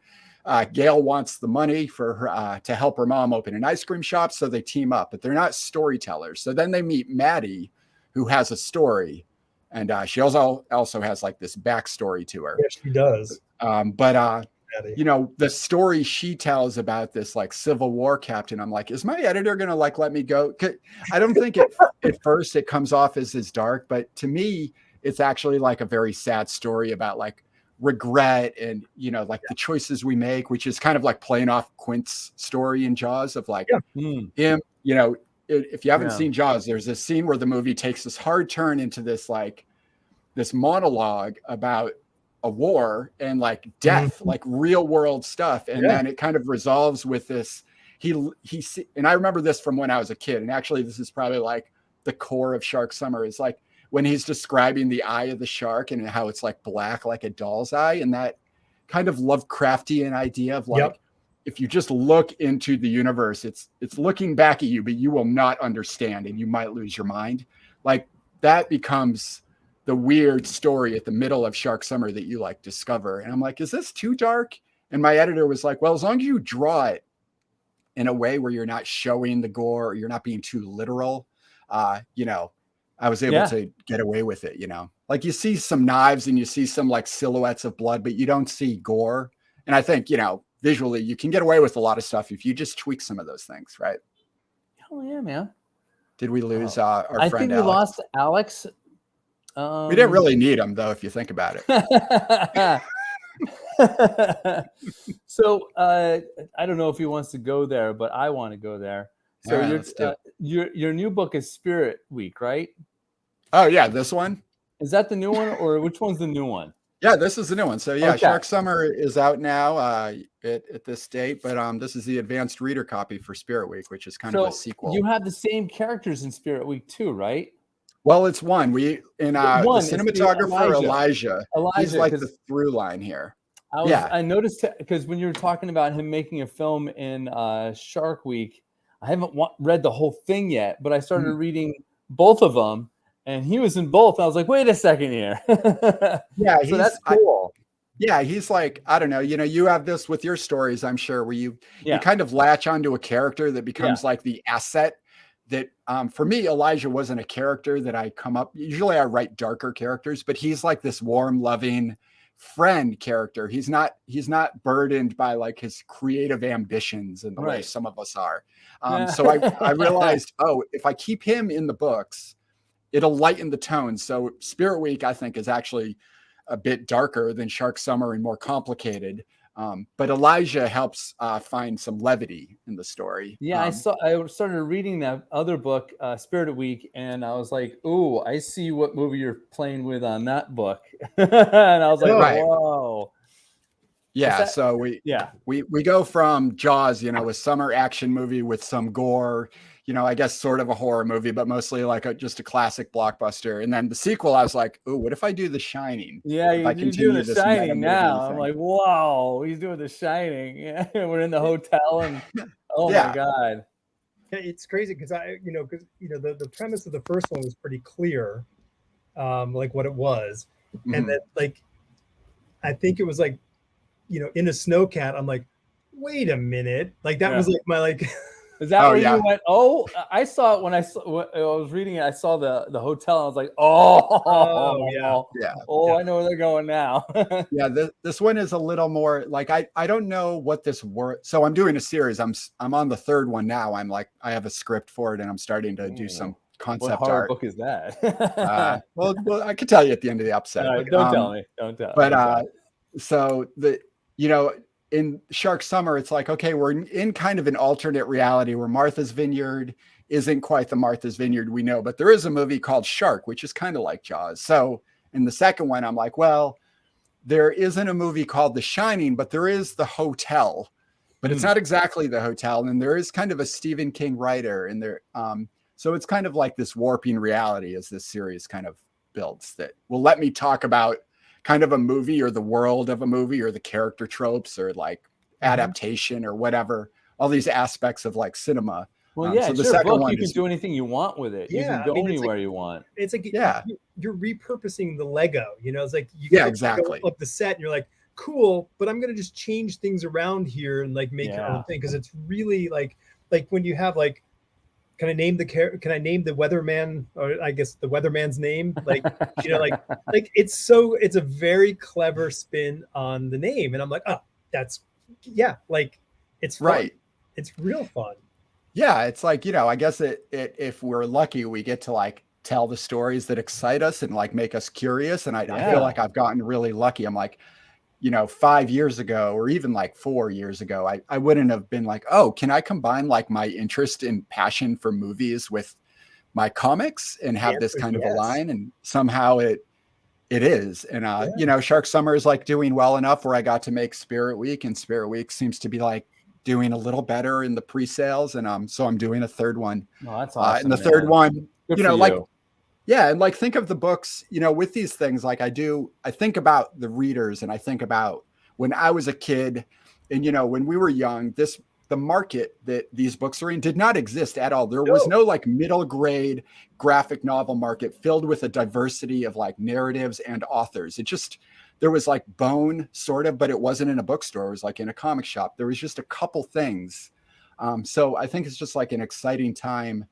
Gail wants the money for her to help her mom open an ice cream shop. So they team up, but they're not storytellers. So then they meet Maddie, who has a story, and she also has like this backstory to her. Yes, she does. But the story she tells about this like Civil War captain, I'm like, is my editor going to like let me go? I don't think at first it comes off as dark, but to me, it's actually like a very sad story about like regret and, like the choices we make, which is kind of like playing off Quint's story in Jaws of like him, if you haven't seen Jaws, there's this scene where the movie takes this hard turn into this monologue about a war and like death, like real world stuff. And then it kind of resolves with this. And I remember this from when I was a kid. And actually, this is probably like the core of Shark Summer is like when he's describing the eye of the shark and how it's like black, like a doll's eye. And that kind of Lovecraftian idea of like, if you just look into the universe, it's looking back at you, but you will not understand and you might lose your mind. Like that becomes the weird story at the middle of Shark Summer that you like discover. And I'm like, is this too dark? And my editor was like, well, as long as you draw it in a way where you're not showing the gore or you're not being too literal, I was able to get away with it, like you see some knives and you see some like silhouettes of blood, but you don't see gore. And I think, visually you can get away with a lot of stuff if you just tweak some of those things, right? Hell yeah, man. Did we lose our friend Alex? I think we lost Alex. We didn't really need him though, if you think about it. So I don't know if he wants to go there, but I want to go there. So your new book is Spirit Week, right? Oh yeah, this one. Is that the new one, or which one's the new one? Yeah, this is the new one. So yeah, okay. Shark Summer is out now at this date, but this is the advanced reader copy for Spirit Week, which is kind of a sequel. You have the same characters in Spirit Week too, right? Well, it's one. The cinematographer Elijah. He's like the through line here. I noticed because when you were talking about him making a film in Shark Week, I haven't read the whole thing yet, but I started reading both of them. And he was in both. I was like, wait a second here. Yeah, so that's cool. He's like, I don't know, you have this with your stories, I'm sure, where you kind of latch onto a character that becomes like the asset that, for me, Elijah wasn't a character that I come up. Usually I write darker characters, but he's like this warm, loving friend character. He's not burdened by like his creative ambitions in the way some of us are. So I realized, if I keep him in the books, it'll lighten the tone. So Spirit Week, I think, is actually a bit darker than Shark Summer and more complicated. But Elijah helps find some levity in the story. Yeah, I started reading that other book, Spirit Week, and I was like, "Ooh, I see what movie you're playing with on that book." And I was like, "Whoa!" Yeah, so we go from Jaws, a summer action movie with some gore. I guess sort of a horror movie, but mostly like just a classic blockbuster. And then the sequel, I was like, "Ooh, what if I do The Shining?" Yeah, you're doing The Shining now. I'm like, "Whoa, he's doing The Shining." Yeah, we're in the hotel, and oh my god, it's crazy because the premise of the first one was pretty clear, like what it was, and that like I think it was like, in a snowcat. I'm like, wait a minute, like that was like my like. Is that where you went? Oh, I saw it when I was reading it. I saw the hotel. I was like, I know where they're going now. Yeah, this one is a little more like I don't know what this word. So I'm doing a series. I'm on the third one now. I'm like I have a script for it, and I'm starting to do some concept what art. What book is that? Well, I could tell you at the end of the episode. Right, don't tell me. Don't tell. But so in Shark Summer, it's like, okay, we're in kind of an alternate reality where Martha's Vineyard isn't quite the Martha's Vineyard we know, but there is a movie called Shark, which is kind of like Jaws. So in the second one, I'm like, well, there isn't a movie called The Shining, but there is the hotel, but it's not exactly the hotel. And there is kind of a Stephen King writer in there. So it's kind of like this warping reality as this series kind of builds that will let me talk about kind of a movie or the world of a movie or the character tropes or like adaptation or whatever, all these aspects of like cinema. Well, so the second one, you can do anything you want with it. You can go anywhere you want. It's like, you're repurposing the Lego, it's like, exactly. Go up the set and you're like, cool, but I'm going to just change things around here and like make your own thing. Cause it's really like when you have like, can I name the weatherman, or I guess the weatherman's name? Like, like it's a very clever spin on the name. And I'm like, that's like it's fun. Right. It's real fun. Yeah, it's like, I guess if we're lucky, we get to like tell the stories that excite us and like make us curious. And I feel like I've gotten really lucky. I'm like, 5 years ago, or even like 4 years ago, I wouldn't have been like, oh, can I combine like my interest and passion for movies with my comics and have this kind of a line? And somehow it is. And Shark Summer is like doing well enough where I got to make Spirit Week, and Spirit Week seems to be like doing a little better in the pre-sales, and so I'm doing a third one. Oh, that's awesome. And the third one, like and like think of the books, with these things, like I think about the readers, and I think about when I was a kid, and when we were young, the market that these books are in did not exist at all. There was no like middle grade graphic novel market filled with a diversity of like narratives and authors. There was like Bone sort of, but it wasn't in a bookstore. It was like in a comic shop. There was just a couple things. So I think it's just like an exciting time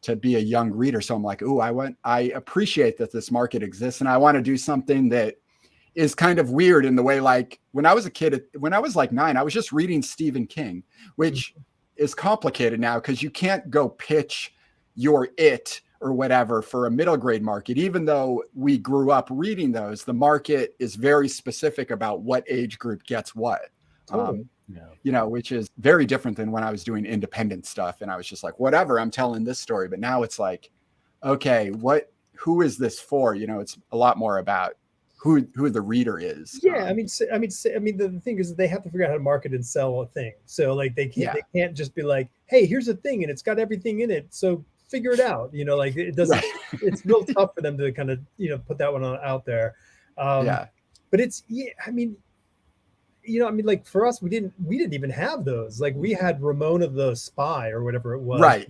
to be a young reader. So I'm like, ooh, I appreciate that this market exists, and I want to do something that is kind of weird in the way, like when I was a kid, when I was like 9, I was just reading Stephen King, which is complicated now because you can't go pitch your It or whatever for a middle grade market. Even though we grew up reading those, the market is very specific about what age group gets what. Totally. Which is very different than when I was doing independent stuff. And I was just like, whatever, I'm telling this story. But now it's like, okay, who is this for? It's a lot more about who the reader is. I mean, the thing is that they have to figure out how to market and sell a thing. So like they can't just be like, hey, here's a thing and it's got everything in it, so figure it out. Like it doesn't. Right. It's real tough for them to kind of put that one out there. But it's like for us, we didn't even have those. Like we had Ramona the Spy or whatever it was. Right.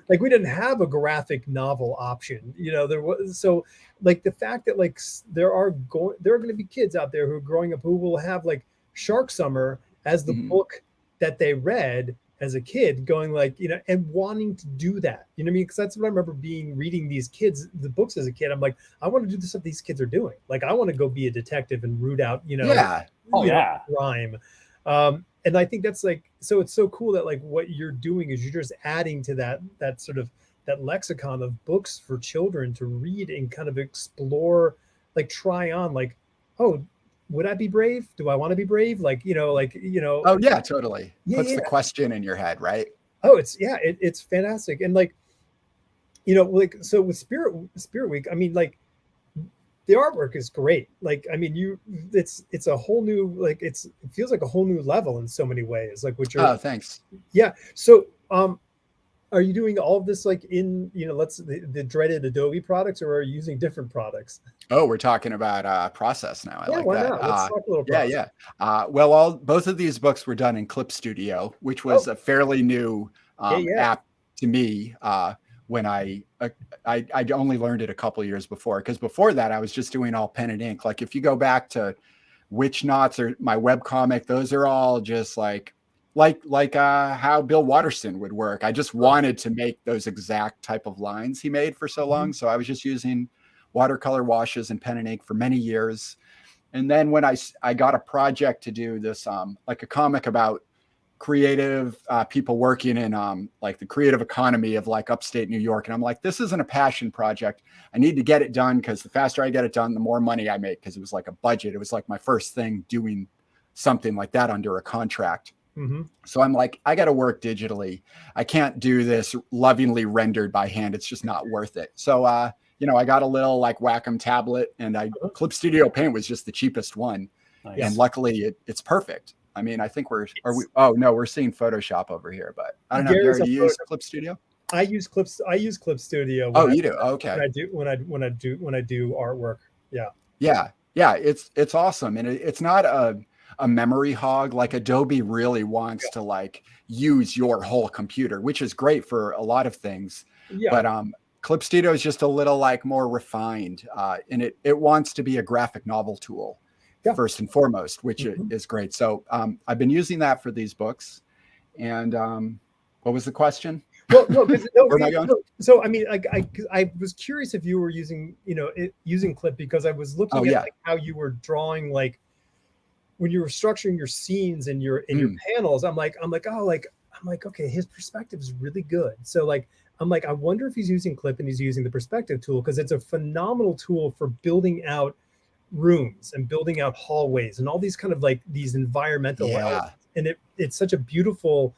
Like, we didn't have a graphic novel option. There was, so like the fact that like there are going to be kids out there who are growing up who will have like Shark Summer as the book that they read as a kid, going like, and wanting to do that. You know what I mean? Because that's what I remember reading these kids, the books as a kid. I'm like, I want to do the stuff these kids are doing. Like I want to go be a detective and root out, crime. And I think that's like, so it's so cool that like what you're doing is you're just adding to that sort of that lexicon of books for children to read and kind of explore, like try on, like, oh, would I be brave? Do I want to be brave? Like, Oh yeah, totally. Puts the question in your head, right? Oh, it's fantastic. And like, like, so with Spirit Week, I mean, like the artwork is great. Like, I mean, it's a whole new, like, it feels like a whole new level in so many ways. Like what you're. Oh, thanks. Yeah. So, are you doing all of this like in, the dreaded Adobe products, or are you using different products? Oh, we're talking about process now. I like why that. Not? Let's talk a little process. Well, both of these books were done in Clip Studio, which was a fairly new app to me. When I only learned it a couple of years before, because before that I was just doing all pen and ink. Like if you go back to Witch Knots or my webcomic, those are all just like how Bill Watterson would work. I just wanted to make those exact type of lines he made for so long. So I was just using watercolor washes and pen and ink for many years. And then when I got a project to do this, like a comic about creative people working in like the creative economy of like upstate New York. And I'm like, this isn't a passion project. I need to get it done because the faster I get it done, the more money I make, because it was like a budget. It was like my first thing doing something like that under a contract. So I'm like, I got to work digitally. I can't do this lovingly rendered by hand. It's just not worth it. So, I got a little like Wacom tablet, and Clip Studio Paint was just the cheapest one. Nice. And luckily it's perfect. I mean, I think we're seeing Photoshop over here, but I don't know. Gary, do you use Clip Studio? I use Clip Studio. Oh, you do? Okay. When I do artwork. Yeah. Yeah. It's awesome. And it's not a memory hog. Like Adobe really wants to like use your whole computer, which is great for a lot of things. Yeah. But Clip Studio is just a little like more refined, and it wants to be a graphic novel tool first and foremost, which is great. So I've been using that for these books. And what was the question? Well, no, so I mean, I was curious if you were using Clip, because I was looking at like how you were drawing like when you're structuring your scenes and your panels, I'm like, okay, his perspective is really good. So like, I'm like, I wonder if he's using clip and he's using the perspective tool, because it's a phenomenal tool for building out rooms and building out hallways and all these kind of like these environmental elements. And it's such a beautiful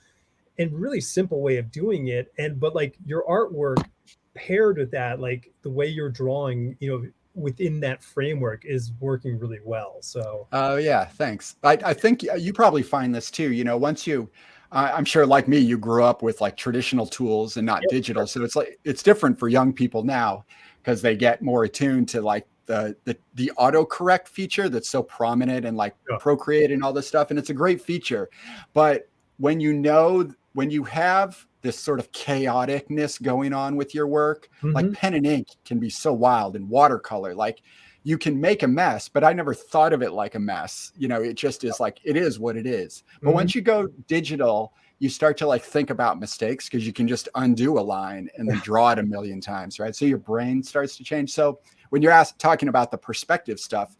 and really simple way of doing it. And but like your artwork paired with that, like the way you're drawing, you know, within that framework is working really well. So yeah, thanks. I think you probably find this too, you know, once you I'm sure like me, you grew up with like traditional tools and not digital. So it's like it's different for young people now because they get more attuned to like the autocorrect feature that's so prominent and like Procreate and all this stuff. And it's a great feature. But when you have this sort of chaoticness going on with your work, like pen and ink can be so wild, and watercolor, like you can make a mess, but I never thought of it like a mess. You know, it just is like, it is what it is. But once you go digital, you start to like think about mistakes because you can just undo a line and then draw it a million times, right? So your brain starts to change. So when you're talking about the perspective stuff,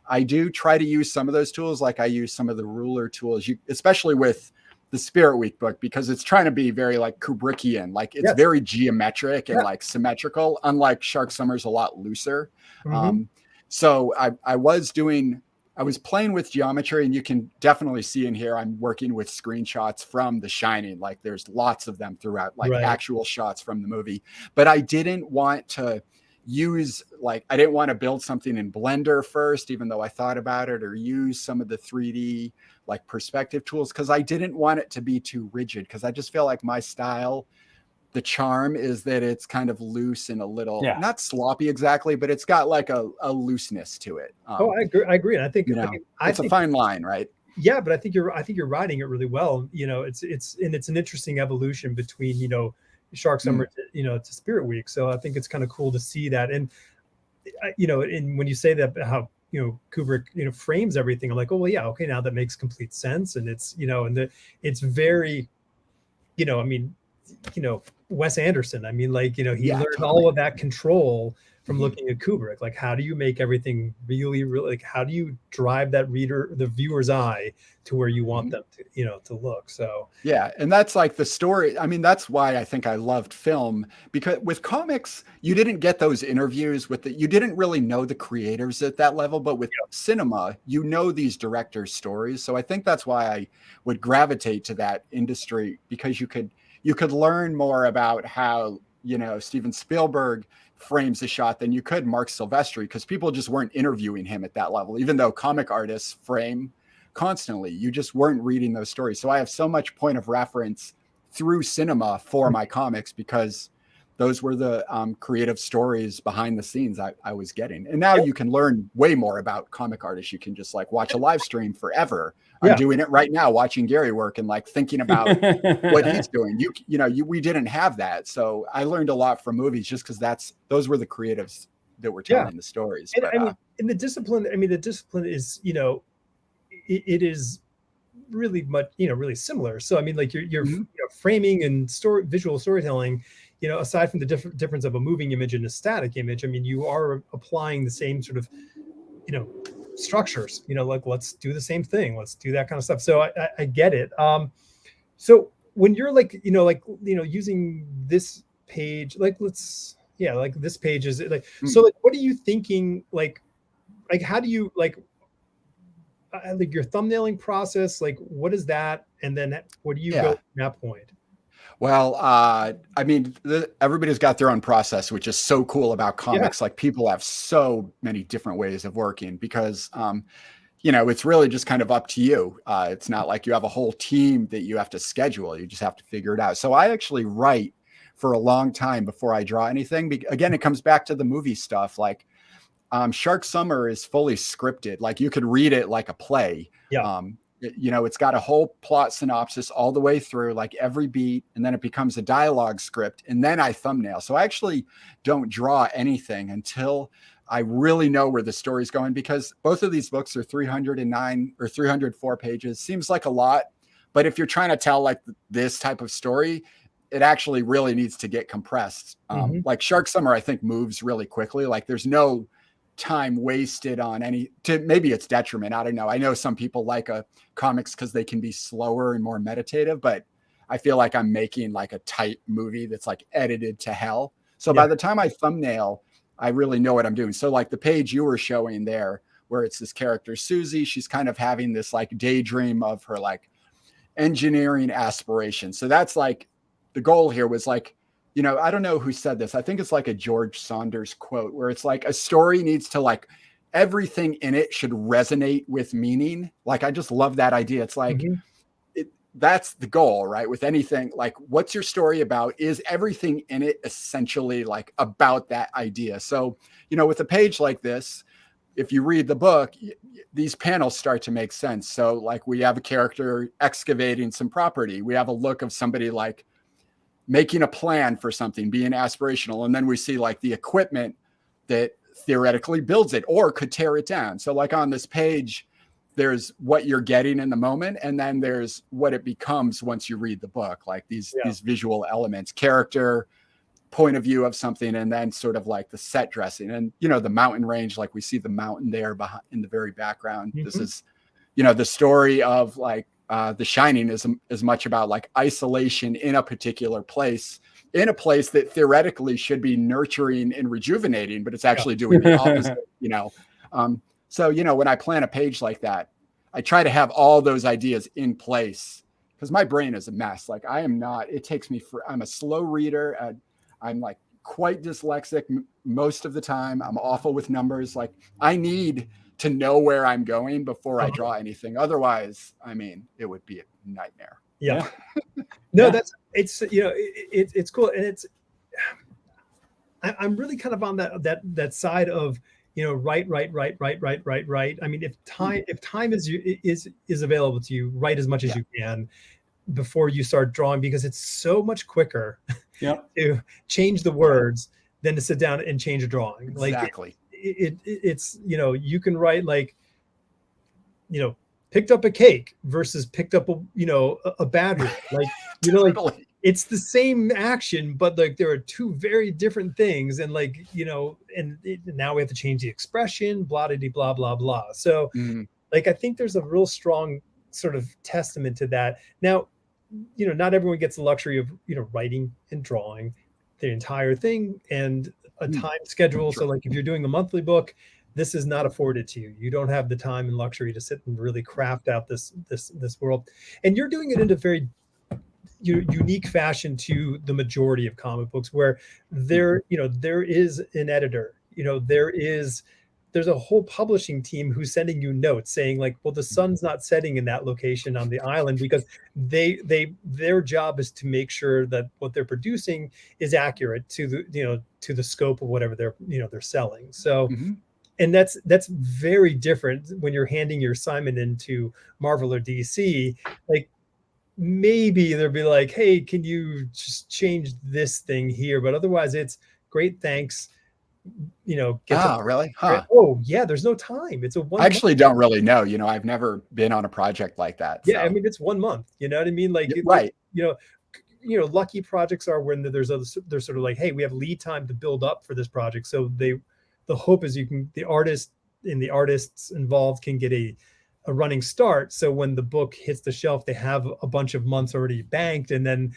I do try to use some of those tools. Like I use some of the ruler tools, especially with the Spirit Week book, because it's trying to be very like Kubrickian, like it's very geometric and like symmetrical, unlike Shark Summer's a lot looser. So I was playing with geometry, and you can definitely see in here, I'm working with screenshots from The Shining. Like there's lots of them throughout, like actual shots from the movie, but I didn't want to I didn't want to build something in Blender first, even though I thought about it, or use some of the 3D like perspective tools, because I didn't want it to be too rigid, because I just feel like my style, the charm is that it's kind of loose and a little not sloppy exactly, but it's got like a looseness to it. I agree. And I think, it's a fine line, right? Yeah, but I think you're riding it really well. You know, it's an interesting evolution between, you know, Shark Summer to Spirit Week. So I think it's kind of cool to see that. And you know, and when you say that, how, you know, Kubrick, you know, frames everything, I'm like, oh well, yeah, okay, now that makes complete sense. And it's, you know, and it's very, you know, I mean, you know, Wes Anderson, I mean, like, you know, he learned all of that control from looking at Kubrick. Like, how do you make everything really, really, like, how do you drive that the viewer's eye to where you want them to, you know, to look? So yeah, and that's like the story. I mean, that's why I think I loved film, because with comics, you didn't get those interviews you didn't really know the creators at that level, but with cinema, you know these directors' stories. So I think that's why I would gravitate to that industry, because you could learn more about how, you know, Steven Spielberg frames a shot than you could Mark Silvestri, because people just weren't interviewing him at that level, even though comic artists frame constantly. You just weren't reading those stories. So I have so much point of reference through cinema for my comics, because those were the creative stories behind the scenes I was getting. And now you can learn way more about comic artists. You can just like watch a live stream forever. I'm doing it right now, watching Gary work and like thinking about what he's doing. We didn't have that. So I learned a lot from movies, just because those were the creatives that were telling the stories. And, but, the discipline is, you know, it is really much, you know, really similar. So I mean, like your you know, framing and visual storytelling, you know, aside from the difference of a moving image and a static image, I mean, you are applying the same sort of, you know, structures, you know, like let's do the same thing, let's do that kind of stuff. So I get it. So when you're like, you know, using this page, like like this page is like, so like, what are you thinking? Like how do you like your thumbnailing process? Like, what is that? And then what do you go from that point? Well, I mean, everybody's got their own process, which is so cool about comics. Like people have so many different ways of working, because, you know, it's really just kind of up to you. It's not like you have a whole team that you have to schedule. You just have to figure it out. So I actually write for a long time before I draw anything. Again, it comes back to the movie stuff. Like Shark Summer is fully scripted. Like you could read it like a play. You know, it's got a whole plot synopsis all the way through, like every beat, and then it becomes a dialogue script, and then I thumbnail. So I actually don't draw anything until I really know where the story's going, because both of these books are 309 or 304 pages. Seems like a lot, but if you're trying to tell like this type of story, it actually really needs to get compressed. Like Shark Summer, I think moves really quickly. Like there's no time wasted on maybe it's detriment. I don't know. I know some people like comics because they can be slower and more meditative, but I feel like I'm making like a tight movie that's like edited to hell. So by the time I thumbnail, I really know what I'm doing. So like the page you were showing there, where it's this character, Susie, she's kind of having this like daydream of her like engineering aspiration. So that's like the goal here was like, you know, I don't know who said this. I think it's like a George Saunders quote where it's like a story needs to like everything in it should resonate with meaning. Like, I just love that idea. It's like, that's the goal, right? With anything, like, what's your story about? Is everything in it essentially like about that idea? So, you know, with a page like this, if you read the book, these panels start to make sense. So like we have a character excavating some property. We have a look of somebody like making a plan for something, being aspirational. And then we see like the equipment that theoretically builds it or could tear it down. So like on this page, there's what you're getting in the moment. And then there's what it becomes once you read the book, like these visual elements, character, point of view of something, and then sort of like the set dressing and, you know, the mountain range, like we see the mountain there behind in the very background. This is, you know, the story of like The Shining is as much about like isolation in a particular place, in a place that theoretically should be nurturing and rejuvenating, but it's actually doing the opposite, you know? So, you know, when I plan a page like that, I try to have all those ideas in place because my brain is a mess. Like I'm a slow reader. I'm like quite dyslexic most of the time. I'm awful with numbers. Like I need to know where I'm going before I draw anything. Otherwise, I mean, it would be a nightmare. Yeah. No, it's, you know, it's cool. And I'm really kind of on that side of, you know, write. I mean, if time is available to you, write as much as you can before you start drawing, because it's so much quicker to change the words than to sit down and change a drawing. Exactly. Like it's, you know, you can write like, you know, picked up a cake versus picked up a battery. Like, you know, like it's the same action, but like there are two very different things. And like, you know, and now we have to change the expression, blah, blah, blah, blah. So like, I think there's a real strong sort of testament to that. Now, you know, not everyone gets the luxury of, you know, writing and drawing the entire thing and a time schedule. So like if you're doing a monthly book, this is not afforded to you. You don't have the time and luxury to sit and really craft out this world. And you're doing it in a very unique fashion to the majority of comic books, where there is an editor, you know, there's a whole publishing team who's sending you notes saying like, well, the sun's not setting in that location on the island, because their job is to make sure that what they're producing is accurate to the scope of whatever they're selling. So and that's very different when you're handing your assignment into Marvel or DC. Like maybe they'll be like, hey, can you just change this thing here? But otherwise it's great, thanks. You know, really? Huh. Oh yeah, there's no time. It's I actually don't really know. You know, I've never been on a project like that. Yeah, so. I mean, it's 1 month. You know what I mean? Like, right. You know, lucky projects are when they're sort of like, hey, we have lead time to build up for this project. So the hope is the artist and the artists involved can get a running start. So when the book hits the shelf, they have a bunch of months already banked. And then,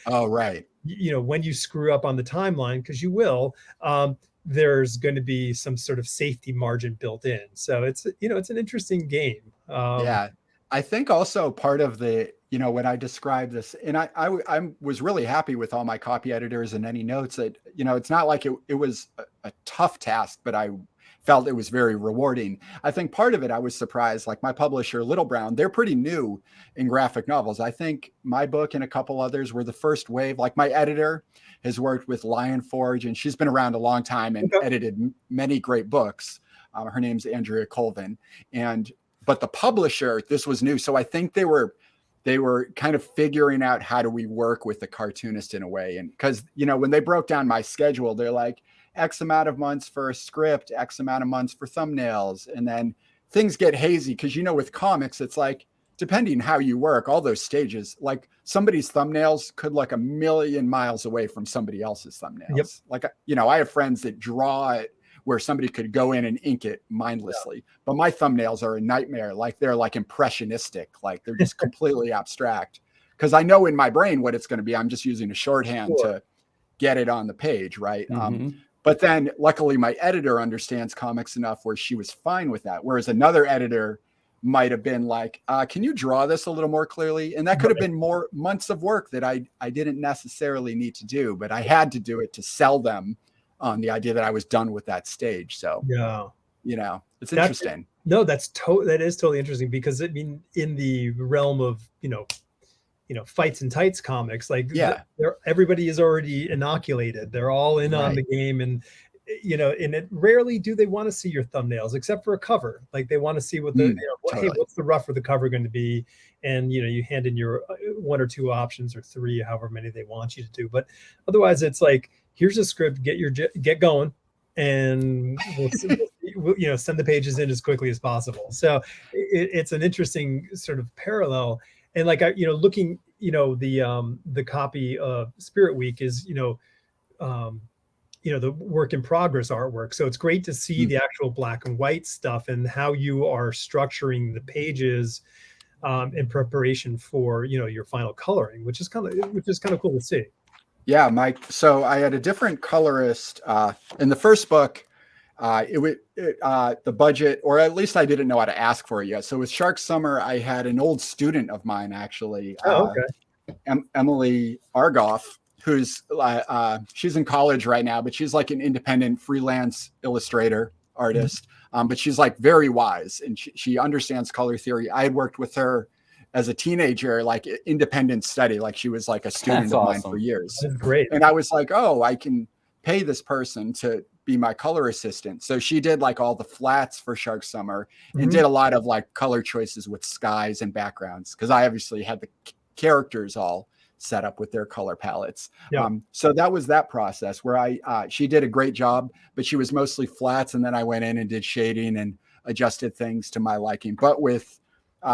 you know, when you screw up on the timeline, because you will, there's going to be some sort of safety margin built in. So it's, you know, it's an interesting game. Yeah. I think also part of the, you know, when I described this, and I was really happy with all my copy editors and any notes that, you know, it's not like it was a tough task, but I felt it was very rewarding. I think part of it, I was surprised, like my publisher, Little Brown, they're pretty new in graphic novels. I think my book and a couple others were the first wave. Like my editor has worked with Lion Forge, and she's been around a long time and edited many great books. Her name's Andrea Colvin. But the publisher, this was new. So I think they were kind of figuring out how do we work with the cartoonist in a way. And because, you know, when they broke down my schedule, they're like, X amount of months for a script, X amount of months for thumbnails. And then things get hazy because, you know, with comics, it's like, depending how you work, all those stages, like somebody's thumbnails could look 1,000,000 miles away from somebody else's thumbnails. Like, you know, I have friends that draw it where somebody could go in and ink it mindlessly. But my thumbnails are a nightmare. Like they're like impressionistic, like they're just completely abstract. Because I know in my brain what it's going to be. I'm just using a shorthand to get it on the page, right? But then luckily my editor understands comics enough where she was fine with that. Whereas another editor might have been like, can you draw this a little more clearly? And that could have been more months of work that I didn't necessarily need to do, but I had to do it to sell them on the idea that I was done with that stage. So, you know, it's interesting. No, that is totally interesting, because I mean, in the realm of, you know, fights and tights comics, like everybody is already inoculated. They're all in on the game, and you know, and it rarely do they want to see your thumbnails, except for a cover. Like they want to see what the hey, what's the rough of the cover going to be, and you know, you hand in your 1 or 2 options or 3, however many they want you to do. But otherwise, it's like, here's a script, get going, and we'll you know, send the pages in as quickly as possible. So it's an interesting sort of parallel. And like, you know, looking, you know, the copy of Spirit Week is, you know, the work in progress artwork. So it's great to see the actual black and white stuff and how you are structuring the pages in preparation for, you know, your final coloring, which is kind of cool to see. Yeah, Mike. So I had a different colorist in the first book. The budget, or at least I didn't know how to ask for it yet. So with Shark Summer, I had an old student of mine, actually, Emily Argoff, who's she's in college right now, but she's like an independent freelance illustrator artist. But she's like very wise, and she understands color theory. I had worked with her as a teenager, like independent study, like she was like a student of mine for years. That's great. And I was like, oh, I can pay this person to be my color assistant. So she did like all the flats for Shark Summer and did a lot of like color choices with skies and backgrounds, because I obviously had the characters all set up with their color palettes. So that was that process where she did a great job, but she was mostly flats, and then I went in and did shading and adjusted things to my liking. But with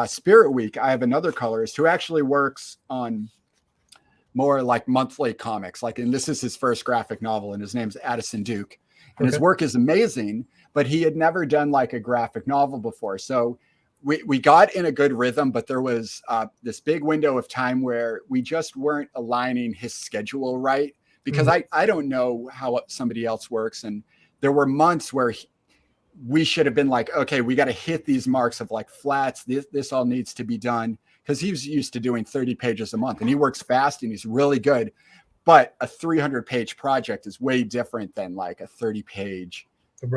Spirit Week, I have another colorist who actually works on more like monthly comics, like, and this is his first graphic novel, and his name's Addison Duke, and his work is amazing, but he had never done like a graphic novel before. So we got in a good rhythm, but there was this big window of time where we just weren't aligning his schedule right, because I don't know how somebody else works. And there were months where we should have been like, okay, we got to hit these marks of like flats. This all needs to be done, because he's used to doing 30 pages a month, and he works fast and he's really good. But a 300-page project is way different than like a 30-page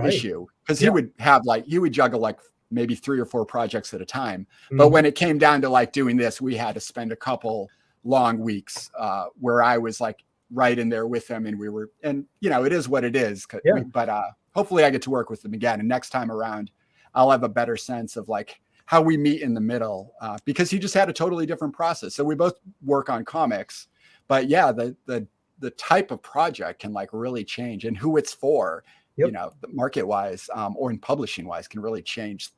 issue, because he would juggle like maybe 3 or 4 projects at a time. But when it came down to like doing this, we had to spend a couple long weeks where I was like right in there with him, and you know, it is what it is. But hopefully I get to work with him again, and next time around I'll have a better sense of like how we meet in the middle, because he just had a totally different process. So we both work on comics, but yeah, the type of project can like really change, and who it's for, you know, market wise or in publishing wise, can really change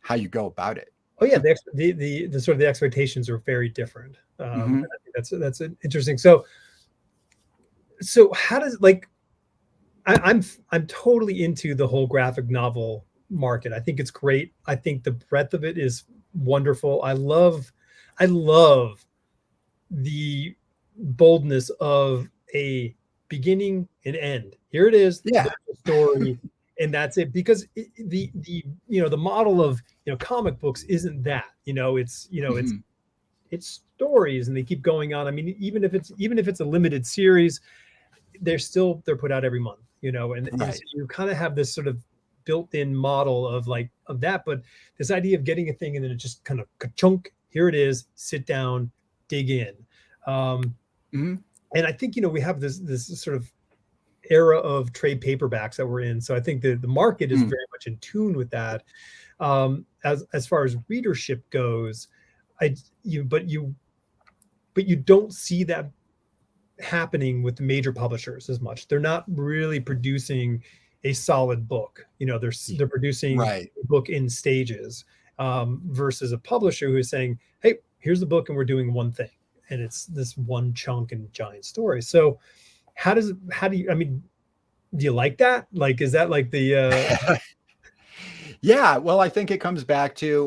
how you go about it. Oh yeah, the sort of the expectations are very different. I think that's interesting. So how does, like, I'm totally into the whole graphic novel market. I think it's great. I think the breadth of it is wonderful. I love the boldness of a beginning and end. Here it is, the story, and that's it. Because the model of, you know, comic books isn't that. You know, it's it's stories, and they keep going on. I mean, even if it's a limited series, they're put out every month. You know, and so you kind of have this sort of built-in model of that, but this idea of getting a thing and then it just kind of ka-chunk, here it is, sit down, dig in. And I think, you know, we have this sort of era of trade paperbacks that we're in. So I think the market is very much in tune with that. As far as readership goes, but you don't see that happening with the major publishers as much. They're not really producing a solid book. You know, they're producing a book in stages, versus a publisher who is saying, hey, here's the book and we're doing one thing, and it's this one chunk and giant story. So how do you, I mean, do you like that? Like, is that like the Yeah, well, I think it comes back to,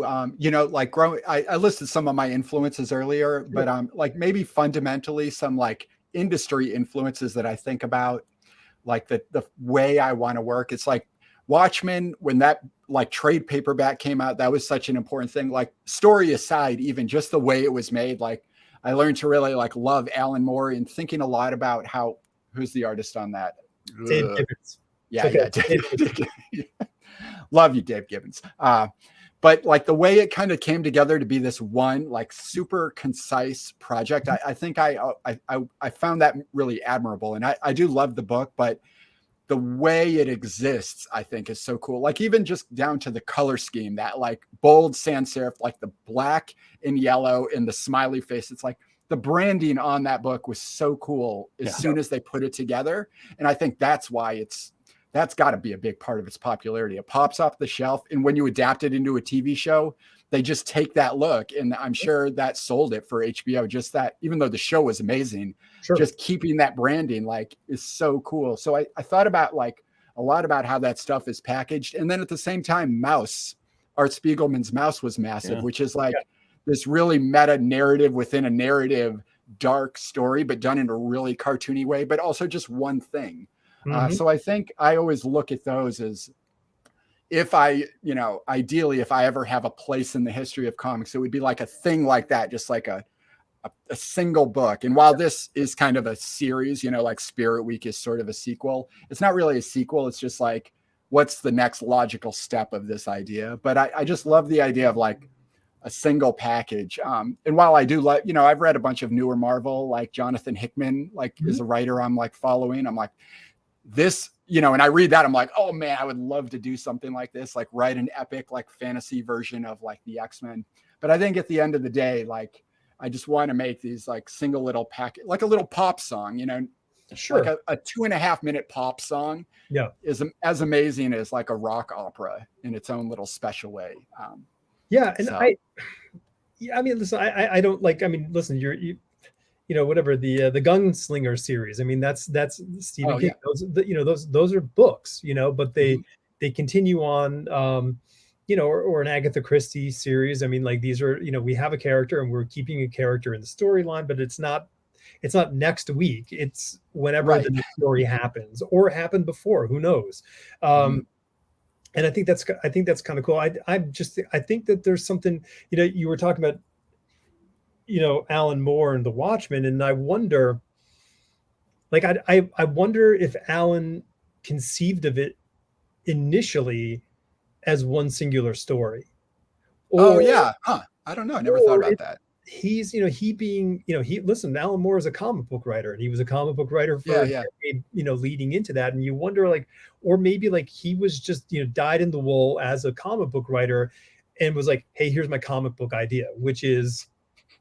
like growing, I listed some of my influences earlier, but like maybe fundamentally some like industry influences that I think about, like the way I want to work. It's like Watchmen, when that like trade paperback came out, that was such an important thing. Like story aside, even just the way it was made, like I learned to really like love Alan Moore and thinking a lot about who's the artist on that? Dave Gibbons? Yeah, yeah. Love you, Dave Gibbons. But like the way it kind of came together to be this one like super concise project, I think I found that really admirable. And I do love the book, but the way it exists, I think is so cool. Like even just down to the color scheme, that like bold sans serif, like the black and yellow and the smiley face. It's like the branding on that book was so cool as soon as they put it together. And I think that's why that's got to be a big part of its popularity. It pops off the shelf. And when you adapt it into a TV show, they just take that look. And I'm sure that sold it for HBO. Just that, even though the show was amazing, just keeping that branding like is so cool. So I thought about like a lot about how that stuff is packaged. And then at the same time, Art Spiegelman's Mouse was massive, which is like this really meta narrative within a narrative, dark story, but done in a really cartoony way, but also just one thing. So I think I always look at those as if ideally, if I ever have a place in the history of comics, it would be like a thing like that, just like a single book. And while this is kind of a series, like Spirit Week is sort of a sequel, it's not really a sequel. It's just like, what's the next logical step of this idea? But I just love the idea of like a single package. And while I do like, I've read a bunch of newer Marvel, like Jonathan Hickman, like is a writer I'm like following. I'm like, this, and I read that, I'm like, oh man, I would love to do something like this, like write an epic, like fantasy version of like the X-Men. But I think at the end of the day, like, I just want to make these like single little packet, like a little pop song, like a 2.5 minute pop song is as amazing as like a rock opera in its own little special way. I mean, listen, I don't like, I mean, listen, whatever the Gunslinger series. I mean, that's Stephen King. Those are books, but they continue on, or an Agatha Christie series. I mean, like these are, we have a character and we're keeping a character in the storyline, but it's not next week. It's whenever the next story happens or happened before. Who knows? And I think that's kind of cool. I think that there's something. You were talking about, Alan Moore and The Watchmen, and I wonder, like, I wonder if Alan conceived of it initially as one singular story. I don't know. I never thought about that. He's, listen, Alan Moore is a comic book writer, and he was a comic book writer for a decade, leading into that. And you wonder, like, or maybe like he was just, dyed in the wool as a comic book writer and was like, hey, here's my comic book idea, which is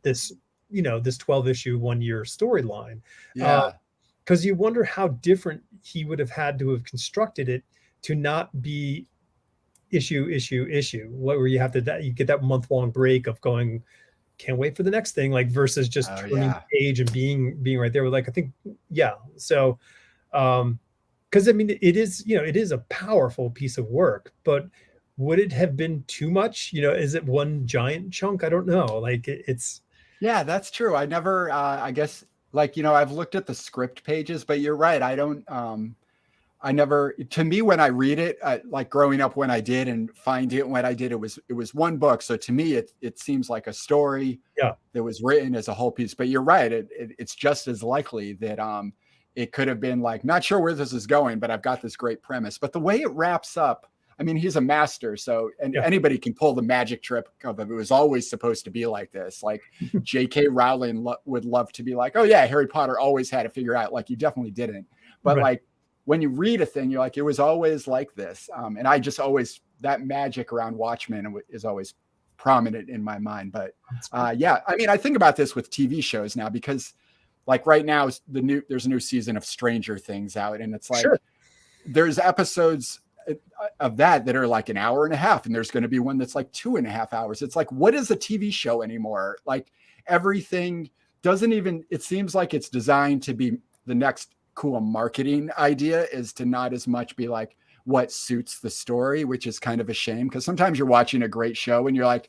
this 12 issue 1 year storyline. Because you wonder how different he would have had to have constructed it to not be issue, where you have to, you get that month-long break of going, can't wait for the next thing, like versus just turning the page and being right there with, like, I think, so because I mean it is a powerful piece of work, but would it have been too much? Is it one giant chunk? I don't know. Like it's that's true. I never I guess, like, I've looked at the script pages, but you're right. I don't I never, to me, when I read it, like growing up when I did and finding it when I did, it was one book. So to me, it seems like a story that was written as a whole piece. But you're right. It's just as likely that it could have been like, not sure where this is going, but I've got this great premise. But the way it wraps up, I mean, he's a master. So, and anybody can pull the magic trick of it was always supposed to be like this. Like J.K. Rowling would love to be like, oh yeah, Harry Potter always had to figure out. Like, you definitely didn't. But like, when you read a thing, you're like, it was always like this. And I just always, that magic around Watchmen is always prominent in my mind. But I mean, I think about this with TV shows now, because like right now there's a new season of Stranger Things out, and it's like, there's episodes of that are like an hour and a half, and there's going to be one that's like 2.5 hours. It's like, what is a TV show anymore? Like everything doesn't even, it seems like it's designed to be the next cool marketing idea is to not as much be like what suits the story, which is kind of a shame, because sometimes you're watching a great show and you're like,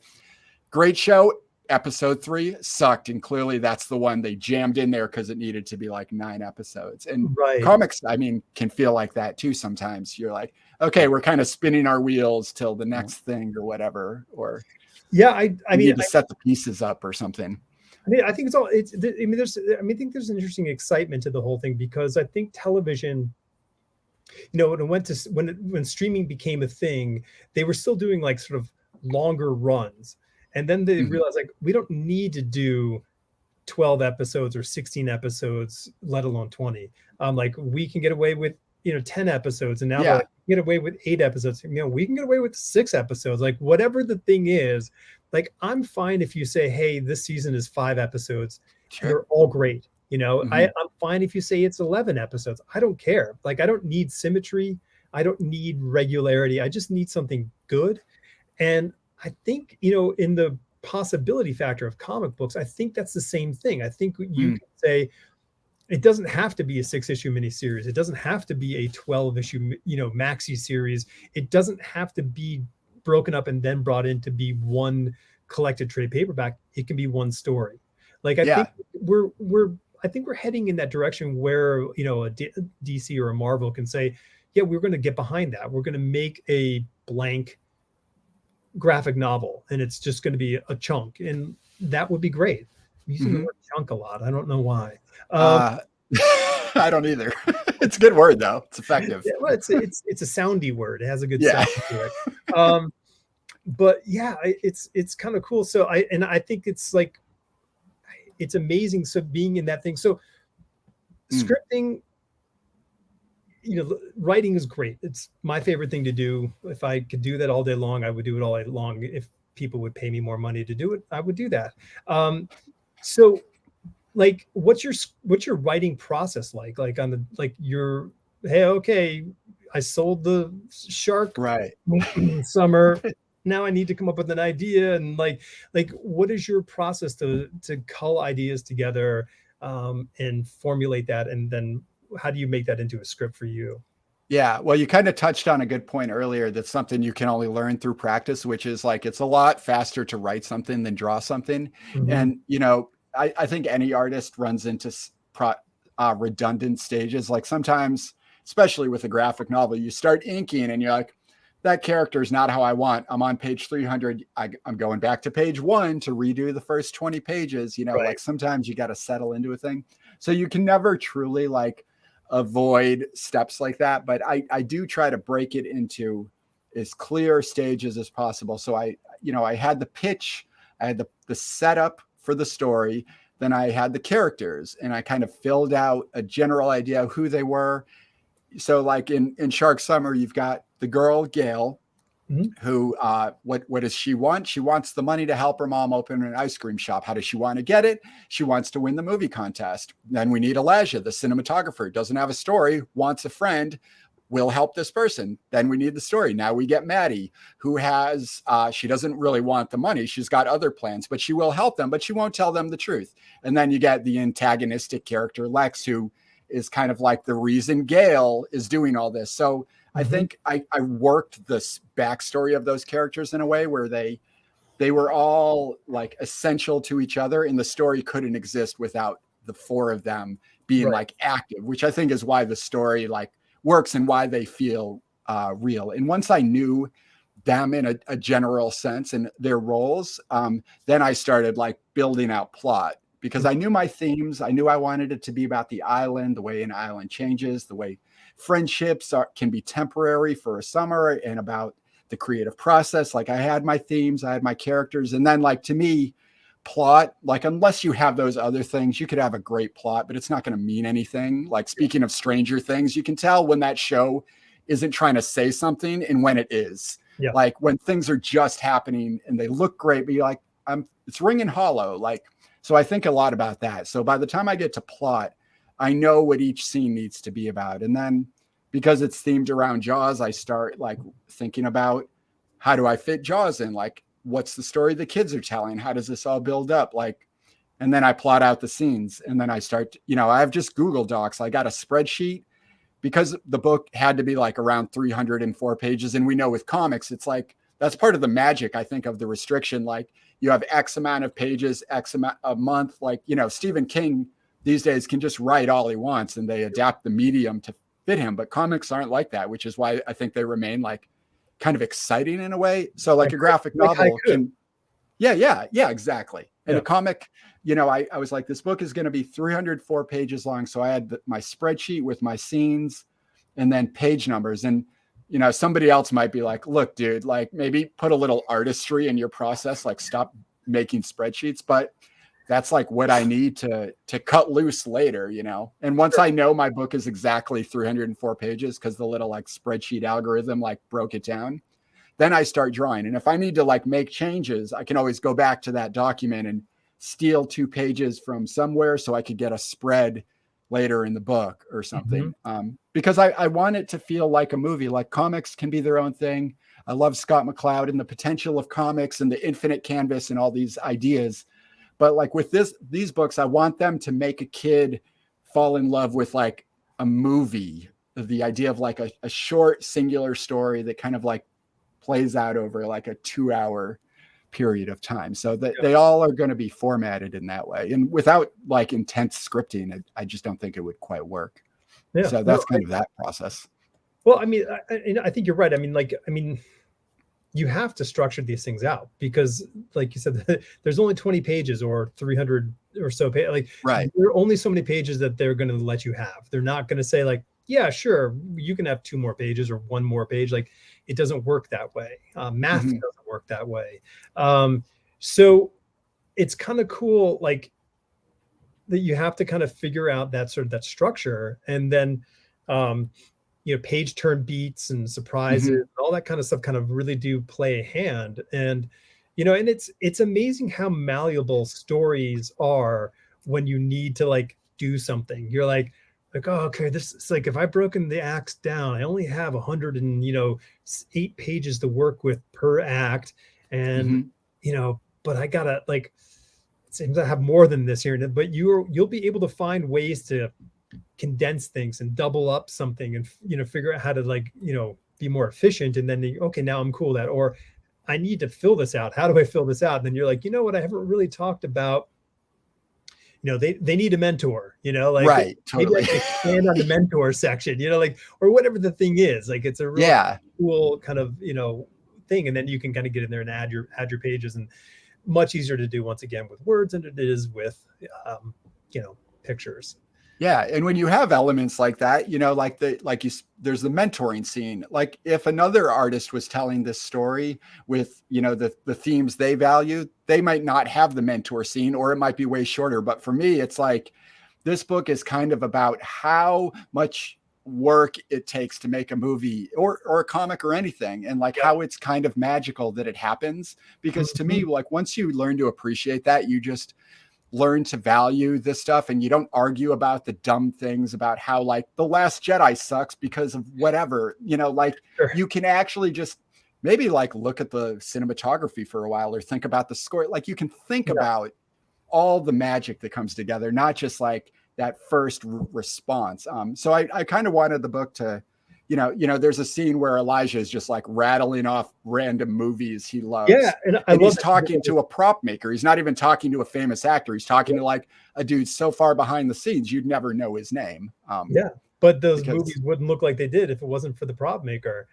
great show, episode 3 sucked, and clearly that's the one they jammed in there because it needed to be like 9 episodes. And comics, I mean, can feel like that too sometimes. You're like, okay, we're kind of spinning our wheels till the next thing or whatever, or I mean, need to set the pieces up or something. I mean, I think I think there's an interesting excitement to the whole thing, because I think television, when streaming became a thing, they were still doing like sort of longer runs. And then they realized, like, we don't need to do 12 episodes or 16 episodes, let alone 20. Like, we can get away with, 10 episodes. And now they're like, get away with 8 episodes. We can get away with 6 episodes. Like, whatever the thing is, like, I'm fine if you say, hey, this season is 5 episodes. Sure. And they're all great. I'm fine if you say it's 11 episodes. I don't care. Like, I don't need symmetry. I don't need regularity. I just need something good. And I think, in the possibility factor of comic books, I think that's the same thing. I think you can say it doesn't have to be a 6-issue miniseries. It doesn't have to be a 12-issue, maxi series. It doesn't have to be broken up and then brought in to be one collected trade paperback. It can be one story. Like, I think we're heading in that direction where, a DC or a Marvel can say, yeah, we're going to get behind that. We're going to make a blank graphic novel, and it's just going to be a chunk, and that would be great. I'm using the word chunk a lot. I don't know why. I don't either. It's a good word though. It's effective. Yeah, well, it's a soundy word. It has a good sound to it. But yeah, it's kind of cool. So I think it's like, it's amazing. So being in that thing, so scripting, writing is great. It's my favorite thing to do. If I could do that all day long, I would do it all day long. If people would pay me more money to do it, I would do that. So like, what's your writing process like? Like, hey, okay, I sold the shark summer. Now I need to come up with an idea. And like, what is your process to cull ideas together, and formulate that? And then how do you make that into a script for you? Yeah, well, you kind of touched on a good point earlier. That's something you can only learn through practice, which is like, it's a lot faster to write something than draw something. And, I think any artist runs into redundant stages. Like, sometimes, especially with a graphic novel, you start inking and you're like, that character is not how I want. I'm on page 300. I'm going back to page 1 to redo the first 20 pages. Like, sometimes you got to settle into a thing. So you can never truly like avoid steps like that. But I do try to break it into as clear stages as possible. So I had the pitch, I had the setup for the story, then I had the characters, and I kind of filled out a general idea of who they were. So like in Shark Summer, you've got the girl, Gail, who, what does she want? She wants the money to help her mom open an ice cream shop. How does she want to get it? She wants to win the movie contest. Then we need Elijah, the cinematographer, doesn't have a story, wants a friend, will help this person. Then we need the story. Now we get Maddie, who has, she doesn't really want the money. She's got other plans, but she will help them, but she won't tell them the truth. And then you get the antagonistic character, Lex, who is kind of like the reason Gail is doing all this. So I think I worked this backstory of those characters in a way where they were all like essential to each other, and the story couldn't exist without the 4 of them being like active, which I think is why the story like works and why they feel real. And once I knew them in a general sense and their roles, then I started like building out plot, because I knew my themes. I knew I wanted it to be about the island, the way an island changes, the way friendships can be temporary for a summer, and about the creative process. Like, I had my themes, I had my characters. And then like, to me, plot, like, unless you have those other things, you could have a great plot, but it's not going to mean anything. Like, speaking of Stranger Things, you can tell when that show isn't trying to say something and when it is. Like, when things are just happening and they look great, but you're like, it's ringing hollow. Like, so I think a lot about that. So by the time I get to plot, I know what each scene needs to be about. And then because it's themed around Jaws, I start like thinking about, how do I fit Jaws in? Like, what's the story the kids are telling? How does this all build up? Like, and then I plot out the scenes, and then I start, I have just Google Docs. I got a spreadsheet because the book had to be like around 304 pages. And we know with comics, it's like, that's part of the magic, I think, of the restriction. Like you have X amount of pages, X amount a month. Like, Stephen King these days can just write all he wants and they adapt the medium to fit him. But comics aren't like that, which is why I think they remain like kind of exciting in a way. So like a graphic novel can, yeah, exactly. And a comic, I was like, this book is going to be 304 pages long. So I had my spreadsheet with my scenes and then page numbers. And, somebody else might be like, look, dude, like maybe put a little artistry in your process, like stop making spreadsheets. But that's like what I need to cut loose later, And once I know my book is exactly 304 pages, because the little like spreadsheet algorithm like broke it down, then I start drawing. And if I need to like make changes, I can always go back to that document and steal 2 pages from somewhere so I could get a spread later in the book or something. Because I want it to feel like a movie. Like comics can be their own thing. I love Scott McCloud and the potential of comics and the infinite canvas and all these ideas. But like with these books, I want them to make a kid fall in love with like a movie, the idea of like a short singular story that kind of like plays out over like a 2-hour period of time. So that they all are going to be formatted in that way. And without like intense scripting, I just don't think it would quite work. Yeah. So that's kind of that process. Well, I mean, I think you're right. I mean, you have to structure these things out because, like you said, there's only 20 pages or 300 or so pages. Like, right. There are only so many pages that they're going to let you have. They're not going to say like, yeah, sure, you can have 2 more pages or 1 more page. Like, it doesn't work that way. Math doesn't work that way. So it's kind of cool, like that you have to kind of figure out that structure, and then page turn beats and surprises and all that kind of stuff kind of really do play a hand. And and it's amazing how malleable stories are when you need to like do something. You're like, oh, okay, this is like, if I've broken the acts down, I only have 108 pages to work with per act, and but I gotta like, it seems I have more than this here. But you'll be able to find ways to condense things and double up something and figure out how to like be more efficient. And then okay, now I'm cool with that, or I need to fill this out. How do I fill this out? And then you're like, what, I haven't really talked about. They need a mentor, like right, totally. Maybe I can expand on the mentor section, like, or whatever the thing is. Like, it's a really cool kind of thing, and then you can kind of get in there and add your pages, and much easier to do once again with words than it is with pictures. Yeah. And when you have elements like that, there's the mentoring scene. Like if another artist was telling this story with, the themes they value, they might not have the mentor scene, or it might be way shorter. But for me, it's like, this book is kind of about how much work it takes to make a movie or a comic or anything. And like how it's kind of magical that it happens, because to me, like once you learn to appreciate that, you just learn to value this stuff, and you don't argue about the dumb things about how like The Last Jedi sucks because of whatever, you can actually just maybe like look at the cinematography for a while, or think about the score. Like you can think about all the magic that comes together, not just like that first response. So I kind of wanted the book to, there's a scene where Elijah is just like rattling off random movies he loves. Yeah. And he's talking to a prop maker. He's not even talking to a famous actor. He's talking to like a dude so far behind the scenes, you'd never know his name. But those movies wouldn't look like they did if it wasn't for the prop maker.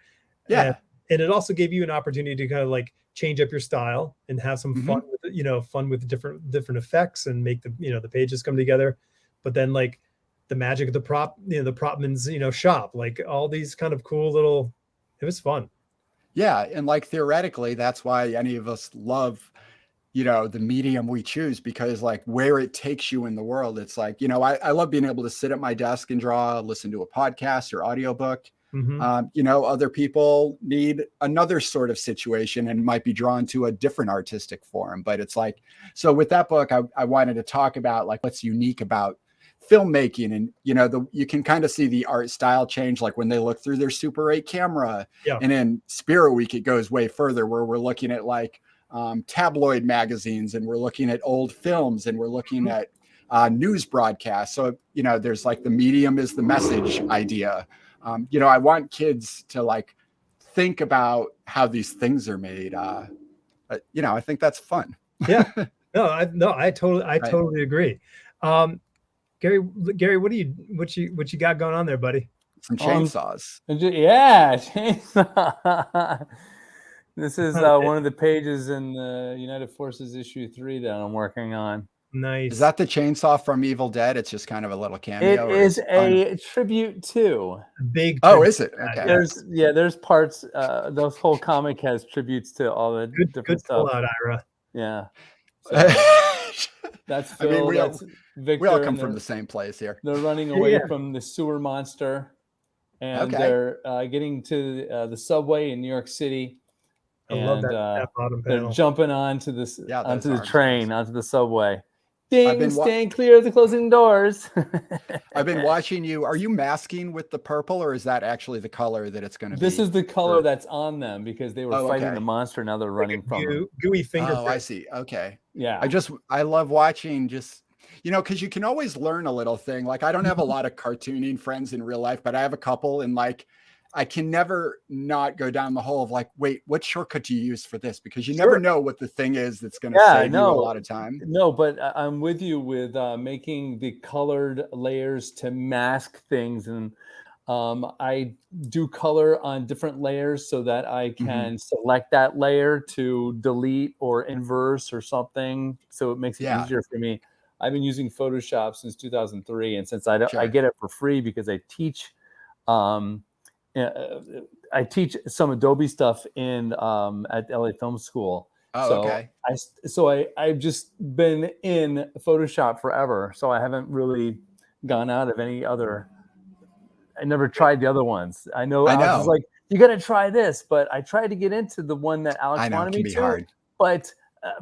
Yeah. And it also gave you an opportunity to kind of like change up your style and have some fun with fun with different effects, and make the pages come together. But then like the magic of the propman's, shop, like all these kind of cool little, it was fun. Yeah. And like theoretically, that's why any of us love, the medium we choose, because like where it takes you in the world, it's like, I love being able to sit at my desk and draw, listen to a podcast or audiobook. Other people need another sort of situation and might be drawn to a different artistic form. But it's like, so with that book, I wanted to talk about like what's unique about filmmaking, and you can kind of see the art style change, like when they look through their Super 8 camera. And in Spirit Week, it goes way further, where we're looking at like tabloid magazines, and we're looking at old films, and we're looking at news broadcasts. So, you know, there's like the medium is the message idea. You know, I want kids to like think about how these things are made. You know, I think that's fun. Yeah. I totally agree. Gary, what you got going on there, buddy? Some chainsaws. Yeah, chainsaw. This is one of the pages in the United Forces issue 3 that I'm working on. Nice. Is that the chainsaw from Evil Dead? It's just kind of a little cameo. It is a tribute to. Big. Oh, is it? Okay. There's parts. The whole comic has tributes to all the different stuff. Good pull out, Ira. Yeah. So, that's Phil. I mean, that's Victor. We all come from the same place here. They're running away from the sewer monster, and they're getting to the subway in New York City. I love that bottom panel. They're jumping onto the train, onto the subway. Ding, staying clear of the closing doors. I've been watching you. Are you masking with the purple, or is that actually the color that it's going to be? This is the color that's on them because they were fighting the monster. Now they're running from them. Gooey fingerprint. Oh, I see. Okay. Yeah. I love watching just, you know, because you can always learn a little thing. Like, I don't have a lot of cartooning friends in real life, but I have a couple, and like, I can never not go down the hole of like, wait, what shortcut do you use for this? Because you never know what the thing is that's going to save you a lot of time. No, but I'm with you with making the colored layers to mask things. And I do color on different layers so that I can select that layer to delete or inverse or something. So it makes it easier for me. I've been using Photoshop since 2003. And since I get it for free because I teach some Adobe stuff in at LA Film School. Oh, okay. I've just been in Photoshop forever, so I haven't really gone out of any other. I never tried the other ones. I know. Alex was like, you got to try this, but I tried to get into the one that Alex wanted me to. Hard. But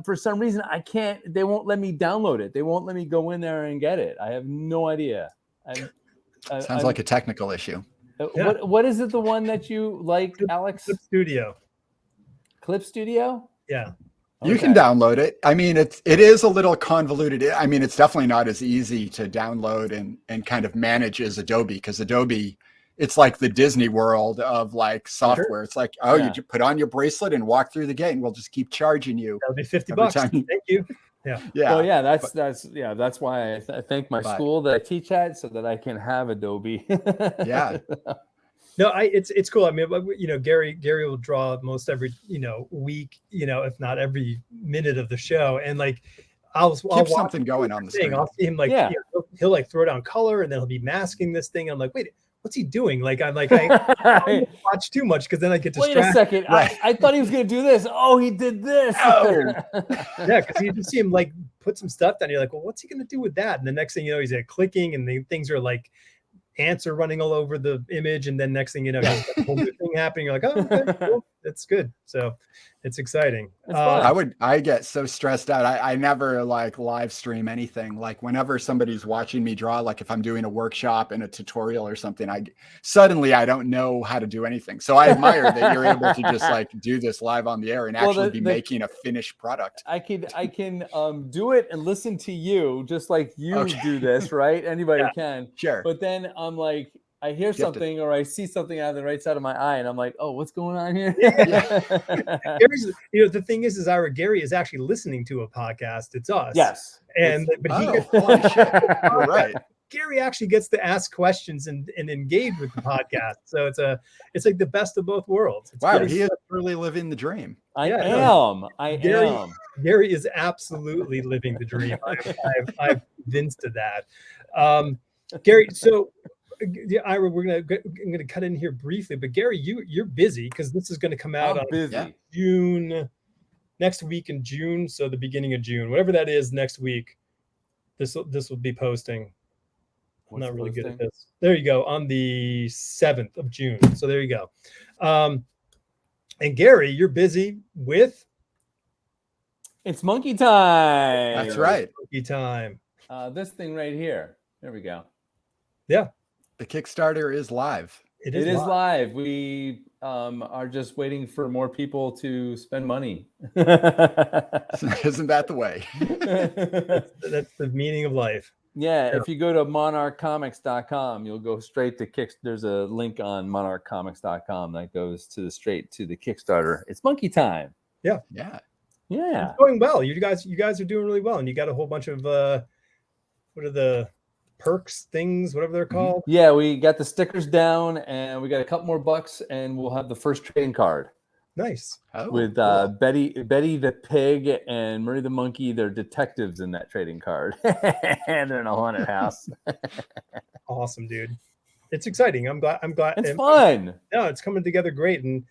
for some reason, I can't. They won't let me download it. They won't let me go in there and get it. I have no idea. Sounds like a technical issue. What is it? The one that you like, Alex? Clip Studio. Clip Studio? Yeah. You can download it. I mean, it is a little convoluted. I mean, it's definitely not as easy to download and kind of manage as Adobe, because Adobe, it's like the Disney World of like software. Sure. It's like, you put on your bracelet and walk through the gate, and we'll just keep charging you. That'll be $50. Thank you. Yeah. Well, that's why I thank my school that I teach at, so that I can have Adobe. Yeah. No, it's cool. I mean, you know, Gary will draw most every, week, if not every minute of the show. And like, I'll keep something going on the screen. I'll see him like, he'll like throw down color, and then he'll be masking this thing. I'm like, wait, what's he doing? Like, I don't watch too much, because then I get distracted. Wait a second. Right. I thought he was going to do this. Oh, he did this. Oh. Yeah, because you just see him like put some stuff down. You're like, well, what's he going to do with that? And the next thing you know, he's like clicking, and the things are like ants are running all over the image. And then next thing you know, there's a whole new thing happening. You're like, oh, okay, cool. That's good. So it's exciting. I get so stressed out. I never like live stream anything. Like whenever somebody's watching me draw, like if I'm doing a workshop and a tutorial or something, I don't know how to do anything. So I admire that you're able to just like do this live on the air and actually be making a finished product. I can do it and listen to you just like you do this, right? Anybody can. Sure. But then I'm like, I hear something or I see something out of the right side of my eye, and I'm like, oh, what's going on here? Gary's, the thing is Gary is actually listening to a podcast. It's us. Yes. But he gets You're right. Gary actually gets to ask questions and engage with the podcast. So it's like the best of both worlds. Wow, he is really living the dream. I am. Gary is absolutely living the dream. I've convinced of that. Gary, so Ira, I'm gonna cut in here briefly, but Gary, you're busy because this is going to come out on June, next week in June. So the beginning of June, whatever that is, next week, this will be posting. I'm not really good at this. There you go, on the 7th of June. So there you go. And Gary, you're busy with. It's monkey time. That's right. Monkey time. This thing right here. There we go. Yeah. The Kickstarter is live. It is is live. We are just waiting for more people to spend money. Isn't that the way? That's the meaning of life. Yeah, if you go to monarchcomics.com, you'll go straight to Kick. There's a link on monarchcomics.com that goes straight to the Kickstarter. It's monkey time. Yeah. Yeah. It's going well. You guys are doing really well, and you got a whole bunch of what are the perks things, whatever they're called. Yeah, we got the stickers down, and we got a couple more bucks, and we'll have the first trading card. Nice. With cool. Betty the pig and Murray the monkey. They're detectives in that trading card. And they're in a haunted house. Awesome, dude. It's exciting. I'm glad. It's fun. No, it's coming together great. And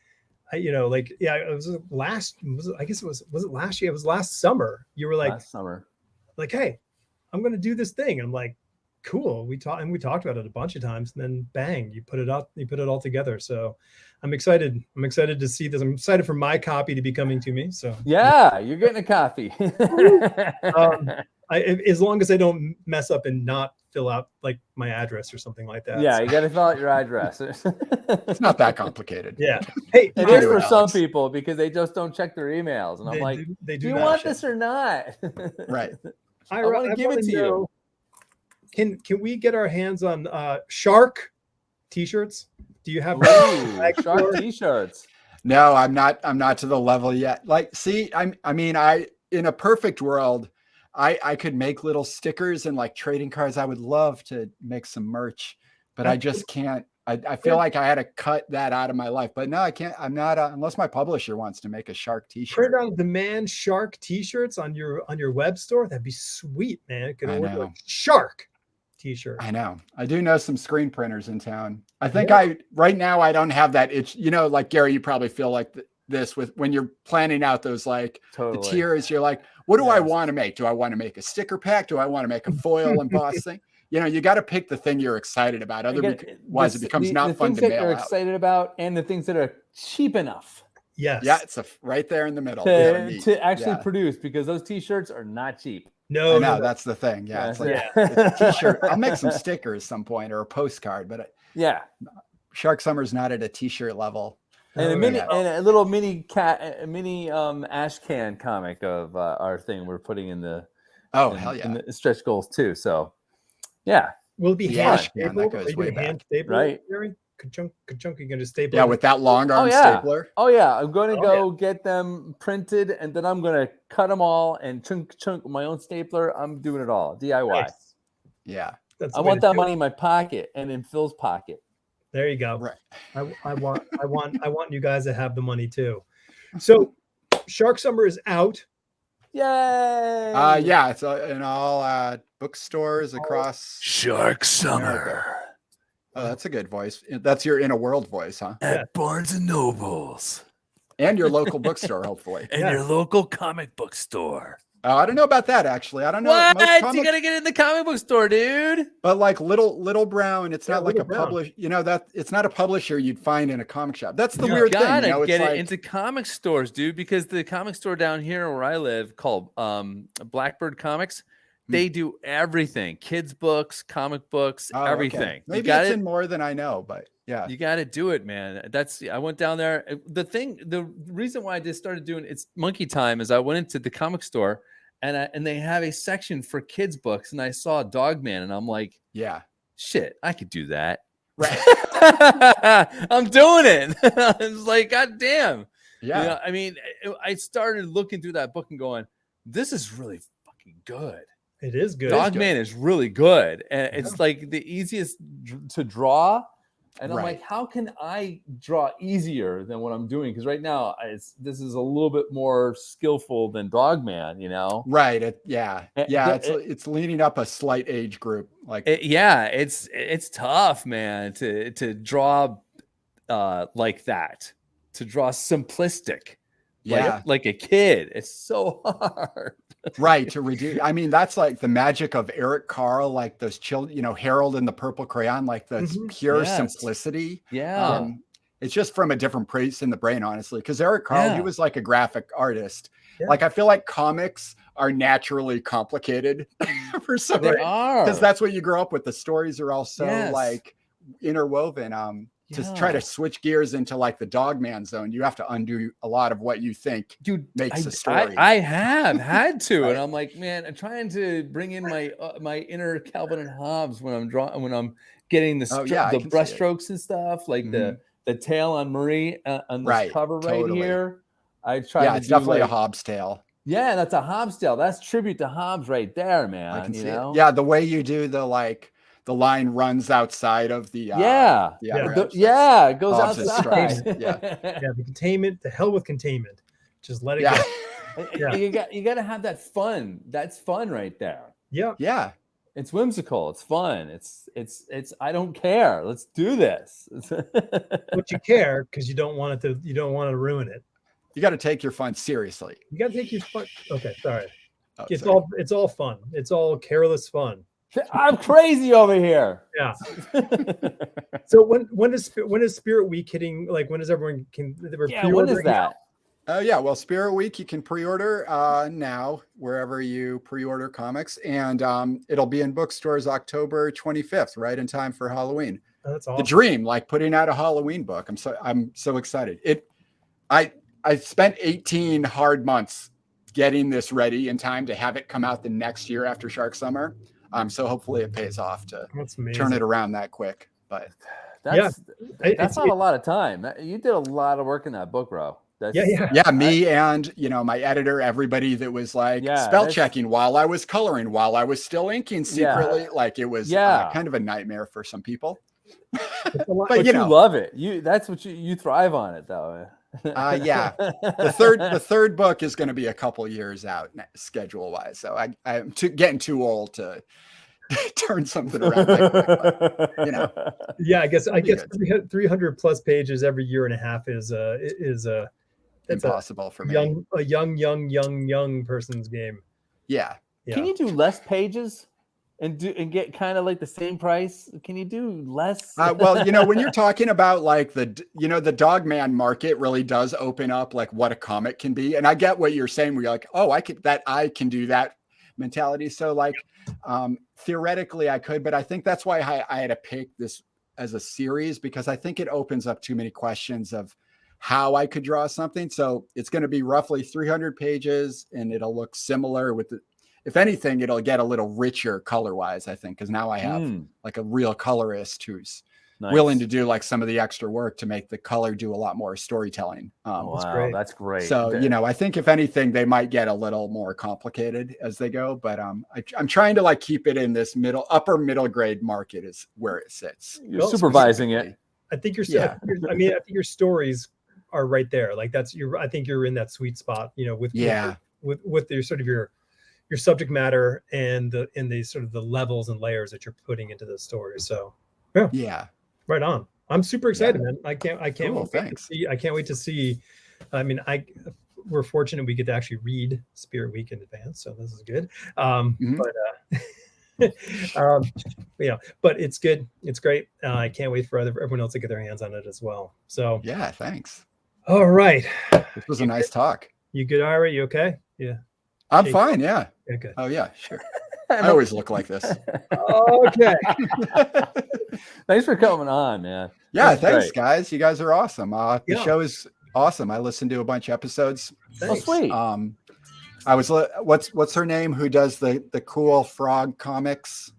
it was last year? It was last summer. You were like, last summer. Like, hey, I'm going to do this thing. And I'm like, cool. We talked about it a bunch of times, and then bang, you put it all together. So I'm excited to see this. I'm excited for my copy to be coming to me. So yeah, you're getting a copy. As long as I don't mess up and not fill out like my address or something like that. Yeah, you got to fill out your address. It's not that complicated. Yeah. Hey, it is for some people because they just don't check their emails. And I'm like, do you want this or not? Right. I want to give it to you. Can we get our hands on shark t-shirts? Do you have shark t-shirts? No, I'm not to the level yet. Like, see, I in a perfect world, I could make little stickers and like trading cards. I would love to make some merch, but I just can't. I feel like I had to cut that out of my life, but no, I can't. I'm not unless my publisher wants to make a shark t-shirt. Print on demand shark t-shirts on your web store. That'd be sweet, man. Could order like shark t-shirt. I know. I do know some screen printers in town. I think right now I don't have that itch. You know, like Gary, you probably feel like this with when you're planning out those like the tiers. You're like, what do I want to make? Do I want to make a sticker pack? Do I want to make a foil embossed thing? You know, you got to pick the thing you're excited about. Otherwise, it becomes not fun to mail out. The things that you're excited about and the things that are cheap enough. Yes. Yeah, it's right there in the middle to actually produce, because those t-shirts are not cheap. No, that's the thing. Yeah, it's like it's a t-shirt. I'll make some stickers some point or a postcard, but Shark Summer's not at a t-shirt level. And a little mini ash can comic of our thing we're putting in the in the stretch goals too. So yeah, will it be hand stapled? That goes way back, right? Ka-chunk, you can just staple. Yeah, with that long arm stapler. Oh yeah, I'm going to go get them printed, and then I'm going to cut them all and chunk with my own stapler. I'm doing it all DIY. Nice. Yeah, I want that money in my pocket and in Phil's pocket. There you go. Right. I want you guys to have the money too. So Shark Summer is out. Yay! Yeah, it's in all bookstores across Shark Summer. Oh, that's a good voice. That's your inner world voice, huh? At Barnes and Nobles. And your local bookstore, hopefully. And your local comic book store. Oh, I don't know about that, actually. I don't know. What? You got to get in the comic book store, dude. But like Little Brown, it's not like a publisher. You know, that it's not a publisher you'd find in a comic shop. That's the weird thing. You gotta get it into comic stores, dude, because the comic store down here where I live called Blackbird Comics, they do everything. Kids books, comic books, everything. Okay. Maybe it's in more than I know, but yeah. You got to do it, man. I went down there. The reason why I just started doing it's monkey time is I went into the comic store and they have a section for kids books, and I saw Dogman, and I'm like, yeah, shit, I could do that. Right. I'm doing it. It's like, God damn. Yeah. You know, I mean, I started looking through that book and going, this is really fucking good. It is good. Dogman is really good. And it's like the easiest to draw. And I'm like, how can I draw easier than what I'm doing? Because right now, this is a little bit more skillful than Dogman, you know? Right. It's leaning up a slight age group. Like, it's tough, man, to draw like that, to draw simplistic. Yeah, like a kid. It's so hard. Right, to reduce. I mean, that's like the magic of Eric Carle, like those children, you know, Harold and the Purple Crayon, like the pure simplicity. Yeah. It's just from a different place in the brain, honestly. Because Eric Carle, he was like a graphic artist. Yeah. Like, I feel like comics are naturally complicated for some reason. Because that's what you grow up with. The stories are all so like interwoven. to try to switch gears into like the dogman zone, you have to undo a lot of what you think makes a story. I have had to, Right. and I'm like, man, I'm trying to bring in my inner Calvin and Hobbs when I'm getting the brushstrokes and stuff, like the tail on Marie on this cover right here. I try to it's definitely a Hobbs tail. Yeah, that's a Hobbs tail. That's tribute to Hobbs right there, man. I can see it. Yeah, the way you do the line runs outside of the it goes outside. The containment, the hell with containment. Just let it go. You got to have that fun. That's fun right there. Yeah. It's whimsical. It's fun. It's I don't care. Let's do this. But you care because you don't want to ruin it. You got to take your fun seriously. You got to take your fun. Okay, sorry. Oh, it's all fun. It's all careless fun. I'm crazy over here. Yeah. So when is Spirit Week hitting? Like, when is everyone when is that? Well, Spirit Week, you can pre-order now wherever you pre-order comics, and it'll be in bookstores October 25th, right in time for Halloween. Oh, that's awesome. The dream, like putting out a Halloween book. I'm so excited. I spent 18 hard months getting this ready in time to have it come out the next year after Shark Summer. So hopefully it pays off to turn it around that quick. But that's not a lot of time. You did a lot of work in that book, bro. Me and my editor, everybody that was like spell checking while I was coloring, while I was still inking secretly. Like it was kind of a nightmare for some people. But you love it. That's what you thrive on it though. The third book is going to be a couple years out schedule wise, so I'm getting too old to turn something around that quick, I guess 300 plus pages every year and a half is impossible for me. A young person's game. Can you do less pages and get kind of like the same price? Can you do less? Well, when you're talking about like the dogman market really does open up like what a comic can be. And I get what you're saying, where you're like, oh, I can do that mentality. So like, theoretically I could, but I think that's why I had to pick this as a series, because I think it opens up too many questions of how I could draw something. So it's going to be roughly 300 pages and it'll look similar with if anything, it'll get a little richer color-wise, I think, because now I have like a real colorist who's willing to do like some of the extra work to make the color do a lot more storytelling. That's great. So, I think if anything, they might get a little more complicated as they go. But I'm trying to like keep it in this upper middle grade market is where it sits. You're supervising it. I think I think your stories are right there. Like I think you're in that sweet spot, with your sort of your subject matter and the sort of the levels and layers that you're putting into the story. So right on. I'm super excited, man. I can't cool, I can't wait to see. I mean, we're fortunate we get to actually read Spirit Week in advance, so this is good. But it's good. It's great. I can't wait for everyone else to get their hands on it as well. So thanks. All right. This was a nice talk. You good, Ira? You okay? Yeah. I'm fine. Yeah. Okay. Oh yeah, sure. I always look like this. Okay. Thanks for coming on, man. Yeah, thanks, guys. You guys are awesome. The show is awesome. I listened to a bunch of episodes. Oh, sweet. I was what's her name? Who does the cool frog comics?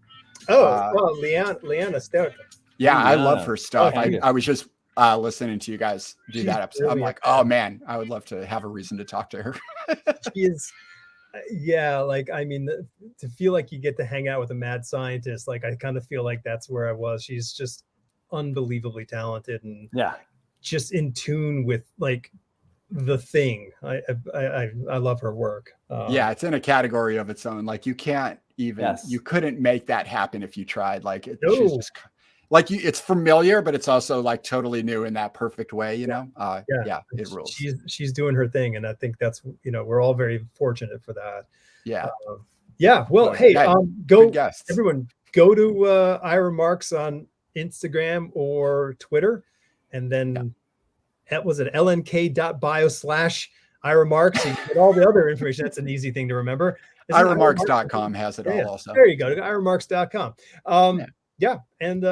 Leanna Stout. Yeah, I love her stuff. I was just listening to you guys do that episode. I'm like, oh man, I would love to have a reason to talk to her. She is. Like, I mean, to feel like you get to hang out with a mad scientist, like I kind of feel like that's where I was. She's just unbelievably talented and just in tune with like the thing. I love her work. It's in a category of its own. Like you can't even you couldn't make that happen if you tried. Like she's just like it's familiar, but it's also like totally new in that perfect way, it rules. She's doing her thing, and I think that's we're all very fortunate for that. Well, hey, everyone, go to IRA Marks on Instagram or Twitter, and then was it lnk.bio/IRA Marks, so you get all the other information. That's an easy thing to remember. IRAmarks.com has it all also. There you go. IRAmarks.com. And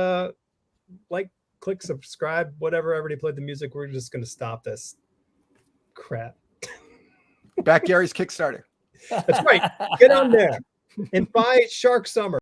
like, click subscribe, whatever. Everybody played the music. We're just going to stop this crap. Back Gary's Kickstarter. That's right. Get on there and buy Shark Summer.